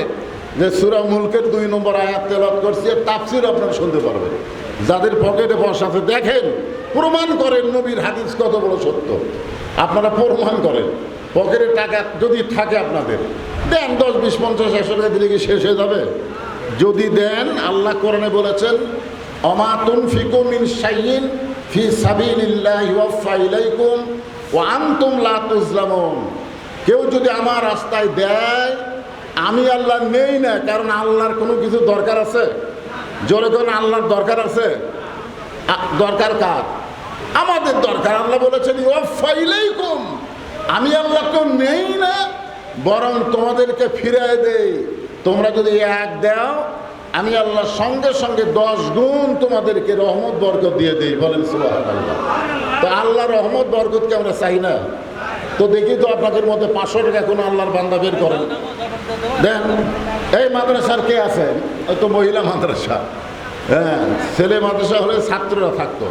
যে সূরা মুলকের 2 নম্বর আয়াত তেলাওয়াত করছি, তাফসীর আপনারা শুনতে পারবেন। যাদের পকেটে পয়সা আছে দেখেন, প্রমাণ করেন নবীর হাদিস কত বড় সত্য, আপনারা প্রমাণ করেন। পকেটে টাকা যদি থাকে আপনাদের দেন, 10, 20, 50, 100 টাকা দিলে কি শেষ হয়ে যাবে? যদি দেন, আল্লাহ কোরআনে বলেছেন অমা তুনফিকু মিন শাইইন ফি সাবিলিল্লাহি ইউওয়াফা ইলাইকুম ওয়া আনতুম লা তুজলামুন। কেউ যদি আমার রাস্তায় দেয়, আমি আল্লাহ নেই না, কারণ আল্লাহর কোনো কিছু দরকার আছে? জোরে কোন আল্লাহর দরকার আছে? দরকার কার? আমাদের দরকার। আল্লাহ বলেছেন ইউওয়াফা ইলাইকুম, আমি আল্লাহ কেউ নেই না, বরং তোমাদেরকে ফিরিয়ে দেই। তোমরা যদি এক দাও, আমি আল্লাহ সঙ্গে সঙ্গে 10 গুণ তোমাদেরকে রহমত বরকত দিয়ে দেই। বলেন সুবহানাল্লাহ। তো আল্লাহ রহমত বরকতকে আমরা চাই না? তো দেখি তো আপনাদের মধ্যে 500 টাকা কোনো আল্লাহর বান্দা বের করেন, দেন। এই মাদ্রাসার কে আছেন? তো মহিলা মাদ্রাসা, হ্যাঁ, ছেলে মাদ্রাসা হলে ছাত্ররা থাকতো।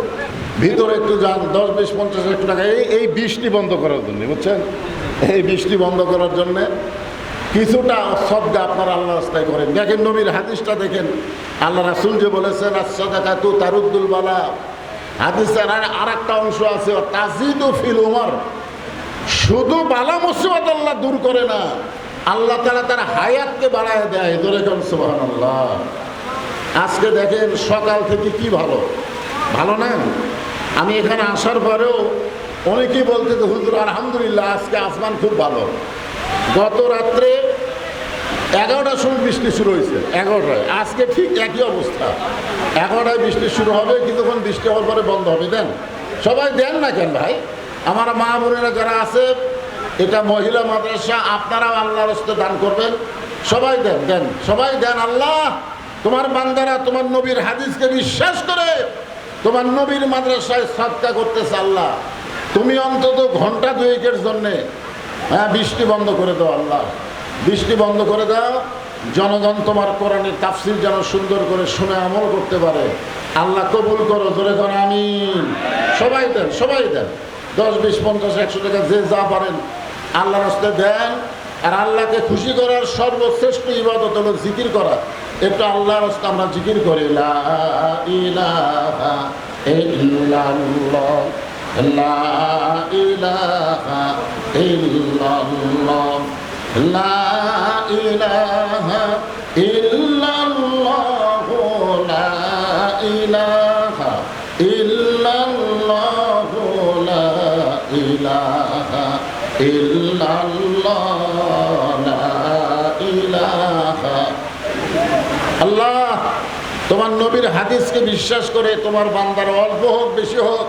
ভিতরে একটু যান, 10, 20, 50, 100 টাকা এই বৃষ্টি বন্ধ করার জন্য, বুঝছেন? এই বৃষ্টি বন্ধ করার জন্যে কিছুটা সদকা আপনারা আল্লাহ রাস্তায় করেন। দেখেন নবীর হাদিসটা দেখেন, আল্লাহ রাসূল যে বলেছেন আস-সাদাকাতু তারুদ্দুল বালা, হাদিসের আর একটা অংশ আছে তাজিদু ফিল উমর, শুধু বালা মুসিবত আল্লাহ দূর করে না, আল্লাহ তাআলা তার হায়াতকে বাড়ায় দেয়। ধরে কোন সুবহানাল্লাহ। আজকে দেখেন সকাল থেকে কি ভালো ভালো না? আমি এখানে আসার পরেও অনেকেই বলতে যে হুজুর আলহামদুলিল্লাহ আজকে আসমান খুব ভালো। গত রাত্রে 11টার সময় বৃষ্টি শুরু হয়েছে, 11টায়। আজকে ঠিক একই অবস্থা, 11টায় বৃষ্টি শুরু হবে, কিছুক্ষণ বৃষ্টি হওয়ার পরে বন্ধ হবে। দেন, সবাই দেন না কেন ভাই? আমার মা বোনেরা যারা আছে, এটা মহিলা মাদ্রাসা, আপনারাও আল্লাহর রাস্তায় দান করবেন। সবাই দেন, দেন, সবাই দেন। আল্লাহ তোমার বান্দারা তোমার নবীর হাদিসকে বিশ্বাস করে তোমার নবীর মাদ্রাসায় সদকা করতেছে। আল্লাহ তুমি অন্তত ঘন্টা 2-1 জন্যে বৃষ্টি বন্ধ করে দাও। আল্লাহ বৃষ্টি বন্ধ করে দাও, জনগণ তোমার কোরআনের তাফসীর যেন সুন্দর করে শুনে আমল করতে পারে। আল্লাহ কবুল করো, জোরে করো আমিন। সবাই দেন, সবাই দেন, 10, 20, 50, 100 টাকা যে যা পারেন আল্লাহর রাস্তায় দেন। আর আল্লাহকে খুশি করার সর্বশ্রেষ্ঠ ইবাদত হলো জিকির করা। একটু আল্লাহর রাস্তায় আমরা জিকির করি, লা ইলাহা ইল্লাল্লাহ, লা ইলাহা ইল্লাল্লাহ, লা ইলাহা ইল্লাল্লাহ, লা ইলাহা ইল্লাল্লাহ, লা ইলাহা ইল্লাল্লাহ, লা ইলাহা। আল্লাহ, তোমার নবীর হাদিসকে বিশ্বাস করে তোমার বান্দার অল্প হোক বেশি হোক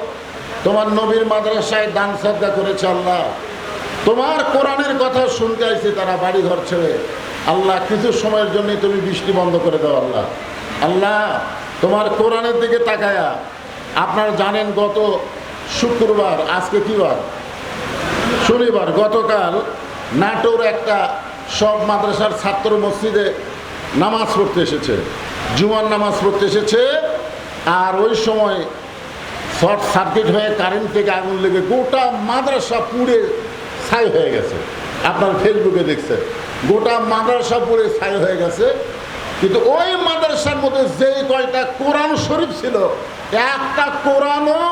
তোমার নবীর মাদ্রাসায় দান সাদকা করেছে। আল্লাহ, তোমার কোরআনের কথা শুনতে আইছে তারা বাড়ি ঘর ছেড়ে। আল্লাহ, কিছু সময়ের জন্যই তুমি বৃষ্টি বন্ধ করে দাও। আল্লাহ, আল্লাহ তোমার কোরআনের দিকে তাকায়া, আপনারা জানেন গত শুক্রবার, আজকে কি বার, শনিবার, গতকাল নাটোর একটা সব মাদ্রাসার ছাত্র মসজিদে নামাজ পড়তে এসেছে, জুমার নামাজ পড়তে এসেছে। আর ওই সময় শর্ট সার্কিট হয়ে কারেন্ট থেকে আগুন লেগে গোটা মাদ্রাসা পুড়ে ছাই হয়ে গেছে। আপনার ফেসবুকে দেখছেন, গোটা মাদ্রাসা পুড়ে ছাই হয়ে গেছে। কিন্তু ওই মাদ্রাসার মধ্যে যে কয়টা কোরআন শরীফ ছিল, একটা কোরআনও,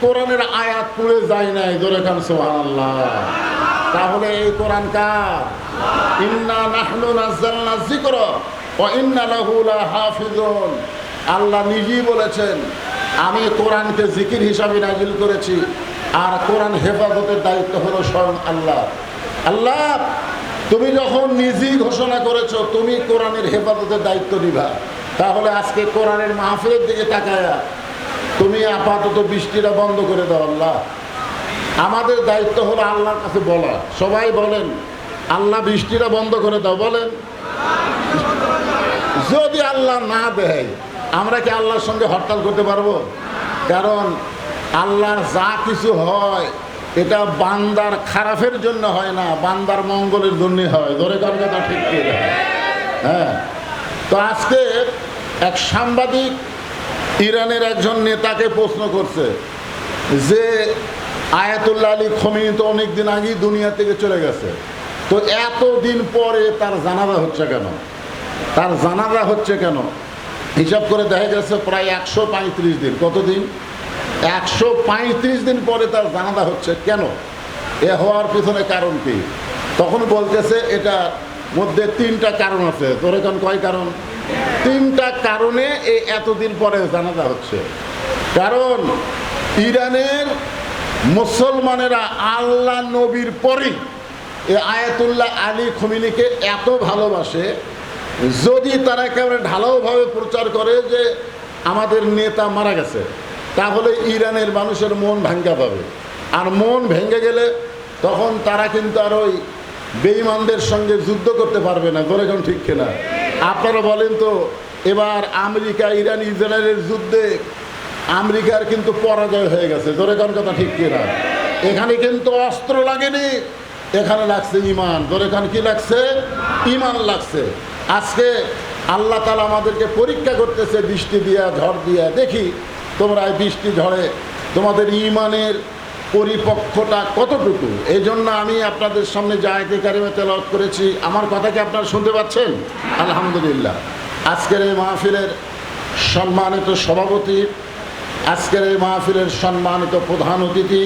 কোরআনের আয়াত পুড়ে যায় নাই। জোরে কান সুবহানাল্লাহ। তাহলে এই কোরআন কার? ইন্না নাহনু নাযালনা যিকরা ওয়া ইন্না লাহু লাহাফিজুন। আল্লাহ নিজেই বলেছেন, আমি কোরআনকে জিকির হিসাবে নাজিল করেছি, আর কোরআন হেফাজতের দায়িত্ব হলো স্বয়ং আল্লাহ। আল্লাহ, তুমি যখন নিজেই ঘোষণা করেছো তুমি কোরআনের হেফাজতের দায়িত্ব নিবা, তাহলে আজকে কোরআনের মাহফিলের দিকে তাকায়া তুমি আপাতত বৃষ্টিটা বন্ধ করে দাও। আল্লাহ, আমাদের দায়িত্ব হলো আল্লাহর কাছে বলা। সবাই বলেন, আল্লাহ বৃষ্টিটা বন্ধ করে দাও। বলেন, যদি আল্লাহ না দেয় আমরা কি আল্লাহর সঙ্গে হরতাল করতে পারবো? কারণ আল্লাহর যা কিছু হয় এটা বান্দার খারাপের জন্য হয় না, বান্দার মঙ্গলের জন্য হয়। ধরে কার কথা ঠিক কি? হ্যাঁ। তো আজকে এক সাংবাদিক ইরানের একজন নেতাকে প্রশ্ন করছে যে আয়াতুল্লাহ আলী খোমেনি তো অনেকদিন আগেই দুনিয়া থেকে চলে গেছে, তো এতদিন পরে তার জানাজা হচ্ছে কেন? তার জানাজা হচ্ছে কেন? হিসাব করে দেখা গেছে প্রায় 135 দিন। কতদিন? 135 দিন পরে তার জানাজা হচ্ছে কেন? এ হওয়ার পিছনে কারণ কি? তখন বলতেছে এটার মধ্যে 3টা কারণ আছে। তোর এখন কয় কারণ? 3টা কারণে এই এতদিন পরে জানাজা হচ্ছে। কারণ ইরানের মুসলমানেরা আল্লাহ নবীর পরেই এই আয়াতুল্লাহ আলী খোমেনিকে এত ভালোবাসে, যদি তারা একেবারে ঢালাওভাবে প্রচার করে যে আমাদের নেতা মারা গেছে, তাহলে ইরানের মানুষের মন ভাঙ্গা পাবে। আর মন ভেঙে গেলে তখন তারা কিন্তু আর ওই বেঈমানদের সঙ্গে যুদ্ধ করতে পারবে না। বলে কোন ঠিক কিনা? আপনারা বলেন তো, এবার আমেরিকা ইরান ইসরায়েলের যুদ্ধে আমেরিকার কিন্তু পরাজয় হয়ে গেছে। ধরে কোন কথা ঠিক কিনা? এখানে কিন্তু অস্ত্র লাগেনি, এখানে লাগছে ইমান। ধরে কোন কি লাগছে? ইমান লাগছে। আজকে আল্লাহ তাআলা আমাদেরকে পরীক্ষা করতেছে বৃষ্টি দিয়া, ঝড় দিয়া। দেখি তোমরা এই বৃষ্টি ঝড়ে তোমাদের ইমানের পরিপক্কতা কতটুকু। এই জন্য আমি আপনাদের সামনে যে আয়াতে কারিমা তেলাওয়াত করেছি, আমার কথা কি আপনারা শুনতে পাচ্ছেন? আলহামদুলিল্লাহ। আজকের এই মাহফিলের সম্মানিত সভাপতি, আজকের এই মাহফিলের সম্মানিত প্রধান অতিথি,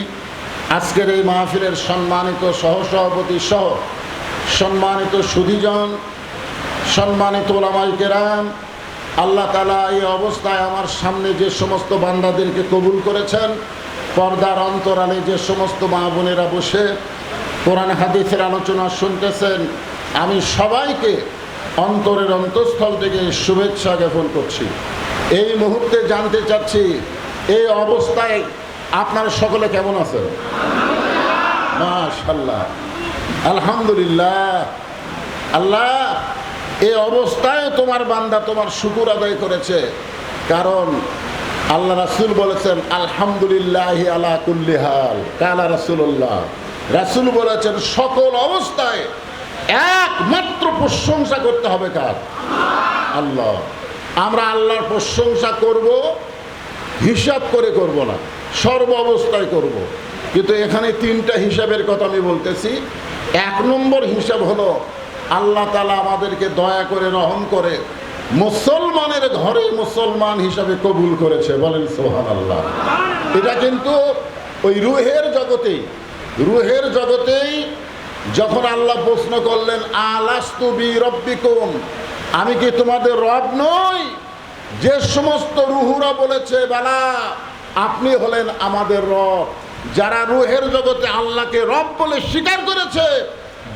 আজকের এই মাহফিলের সম্মানিত সহসভাপতি সহ সম্মানিত সুধীজন, সম্মানিত ওলামায়ে কেরাম, আল্লাহ তাআলা এই অবস্থায় আমার সামনে যে সমস্ত বান্দাদেরকে কবুল করেছেন, পর্দার অন্তরালে যে সমস্ত মা বোনেরা বসে কোরআন হাদিসের আলোচনা শুনতেছেন, আমি সবাইকে অন্তরের অন্তঃস্থল থেকে শুভেচ্ছা জ্ঞাপন করছি। এই মুহূর্তে জানতে চাচ্ছি, এই অবস্থায় আপনারা সকলে কেমন আছেন? মাশাআল্লাহ, আলহামদুলিল্লাহ। আল্লাহ, এই অবস্থায় তোমার বান্দা তোমার শুকর আদায় করেছে। কারণ আল্লাহ রাসূল বলেছেন, আলহামদুলিল্লাহি আলা কুল্লি হাল। কালা রাসূলুল্লাহ, রাসূল বলেছেন সকল অবস্থায় একমাত্র প্রশংসা করতে হবে কার? আল্লাহ। আমরা আল্লাহর প্রশংসা করব, হিসাব করে করব না, সর্ব অবস্থায় করব। কিন্তু এখানে তিনটা হিসাবের কথা আমি বলতেছি। এক নম্বর হিসাব হলো আল্লাহ তাআলা আমাদেরকে দয়া করে রহম করে মুসলমানের ঘরে মুসলমান হিসাবে কবুল করেছে, বলেন সুবহানাল্লাহ। এটা কিন্তু ওই রুহের জগতেই যখন আল্লাহ প্রশ্ন করলেন আলাস্তু বিরব্বিকুম, আমি কি তোমাদের রব নই? যে সমস্ত রুহুরা বলেছে বালা, আপনি হলেন আমাদের রব। যারা রুহের জগতে আল্লাহকে রব বলে স্বীকার করেছে,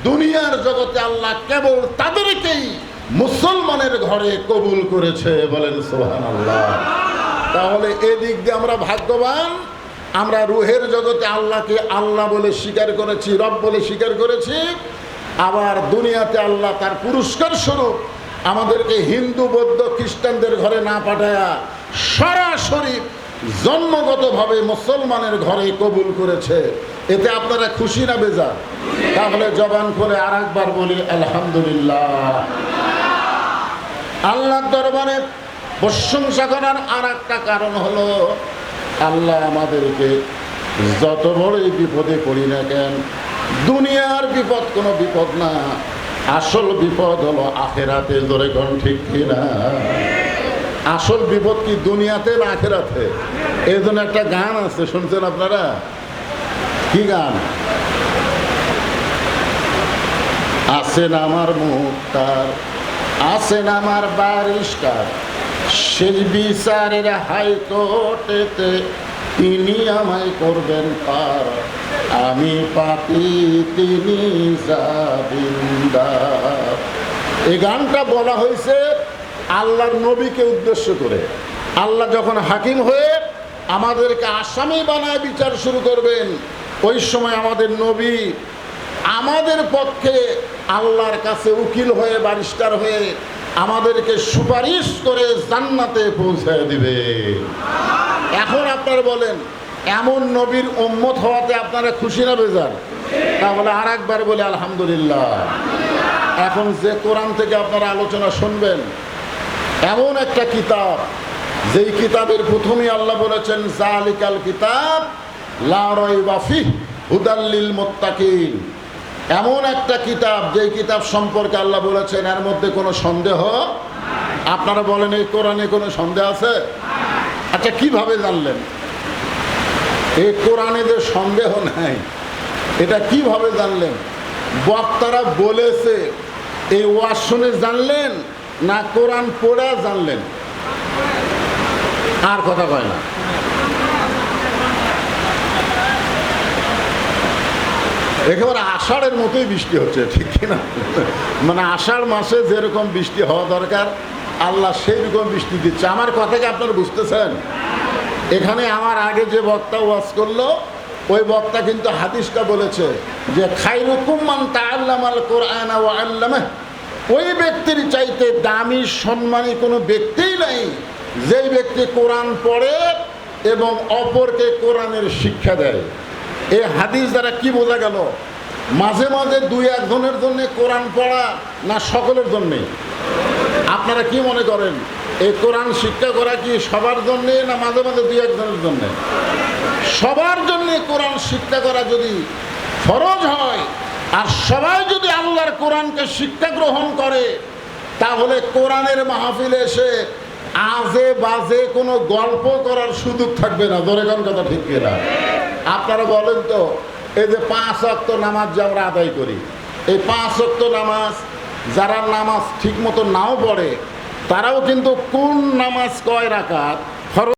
দুনিয়ার জগতে আল্লাহ কেবল তাদেরকেই মুসলমানের ঘরে কবুল করেছে, বলেন সুবহানাল্লাহ। তাহলে এদিক দিয়ে আমরা ভাগ্যবান, আমরা রুহের জগতে আল্লাহকে আল্লাহ বলে স্বীকার করেছি, রব বলে স্বীকার করেছি। আবার দুনিয়াতে আল্লাহ তার পুরস্কার স্বরূপ আমাদেরকে হিন্দু বৌদ্ধ খ্রিস্টানদের ঘরে না পাঠায়া সরাসরি জন্মগতভাবে মুসলমানের ঘরে কবুল করেছে। এতে আপনারা খুশি না বেজার? তাহলে জবান খুলে আর একবার বলি আলহামদুলিল্লাহ। আল্লাহর দরবারে প্রশংসা করার আর একটা কারণ হলো আল্লাহ আমাদেরকে যত বড়ই বিপদে পড়ি না কেন, দুনিয়ার বিপদ কোনো বিপদ না, আসল বিপদ হলো আখেরাতে। ধরে কোন ঠিক কিনা? আসল বিপদ কি দুনিয়াতে না আখেরাতে? এই জন্য একটা গান আছে, শুনছেন আপনারা? কি গান? আসেন আমার মুক্তার, আসেন আমার বারিশকার, শেষ বিচারের হাইকোর্টেতে তিনি আমায় করবেন পার, আমি পাপী তিনি জামিনদার। এই গানটা বলা হয়েছে আল্লাহর নবীকে উদ্দেশ্য করে। আল্লাহ যখন হাকিম হয়ে আমাদেরকে আসামি বানায় বিচার শুরু করবেন, ওই সময় আমাদের নবী আমাদের পক্ষে আল্লাহর কাছে উকিল হয়ে, বারিস্টার হয়ে আমাদেরকে সুপারিশ করে জান্নাতে পৌঁছায় দিবে। এখন আপনারা বলেন, এমন নবীর উম্মত হওয়াতে আপনারা খুশি না বেজার? তাহলে আর একবার বলে আলহামদুলিল্লাহ। এখন যে কোরআন থেকে আপনারা আলোচনা শুনবেন, এমন একটা কিতাব, যেই কিতাবের প্রথমেই আল্লাহ বলেছেন জালিকাল কিতাব লা রাইবা ফিহি হুদাল লিল মুত্তাকিন। এমন একটা কিতাব, যেই কিতাব সম্পর্কে আল্লাহ বলেছেন এর মধ্যে কোনো সন্দেহ। আপনারা বলেন এই কোরআনে কোনো সন্দেহ আছে? আচ্ছা, কিভাবে জানলেন এই কোরআনে যে সন্দেহ নাই? এটা কিভাবে জানলেন? বক্তারা বলেছে এই ওয়াজ শুনে জানলেন, না কোরআন পড়ে জানলেন? আর কথা কয় না। একেবারে আষাঢ়ের মতোই বৃষ্টি হচ্ছে, ঠিক কিনা? মানে আষাঢ় মাসে যেরকম বৃষ্টি হওয়া দরকার আল্লাহ সেই রকম বৃষ্টি দিচ্ছে। আমার কথা কি আপনারা বুঝতেছেন? এখানে আমার আগে যে বক্তা ওয়াজ করলো, ওই বক্তা কিন্তু হাদিসটা বলেছে যে খায়রুকুম মান তাআল্লামাল কোরআন ওয়া আল্লামাহ। ওই ব্যক্তির চাইতে দামি সম্মানী কোনো ব্যক্তিই নাই যেই ব্যক্তি কোরআন পড়ে এবং অপরকে কোরআনের শিক্ষা দেয়। এই হাদিস দ্বারা কি বোঝা গেল? মাঝে মাঝে দুই একজনের জন্য কোরআন পড়া না সকলের জন্যে? আপনারা কি মনে করেন, এই কোরআন শিক্ষা করা কি সবার জন্যে না মাঝে মাঝে দুই একজনের জন্যে? সবার জন্যে কোরআন শিক্ষা করা যদি ফরজ হয়, আর সবাই যদি আল্লাহর কোরআনকে শিক্ষা গ্রহণ করে, তাহলে কোরআনের মাহফিলে এসে আজে বাজে কোনো গল্প করার সুযোগ থাকবে না। ধরে কোন কথা ঠিক কিনা? আপনারা বলেন তো, এই যে 5 ওয়াক্ত নামাজ যে আমরা আদায় করি, এই 5 ওয়াক্ত নামাজ যারা নামাজ ঠিক মতো নাও পড়ে, তারাও কিন্তু কোন নামাজ কয় রাকাত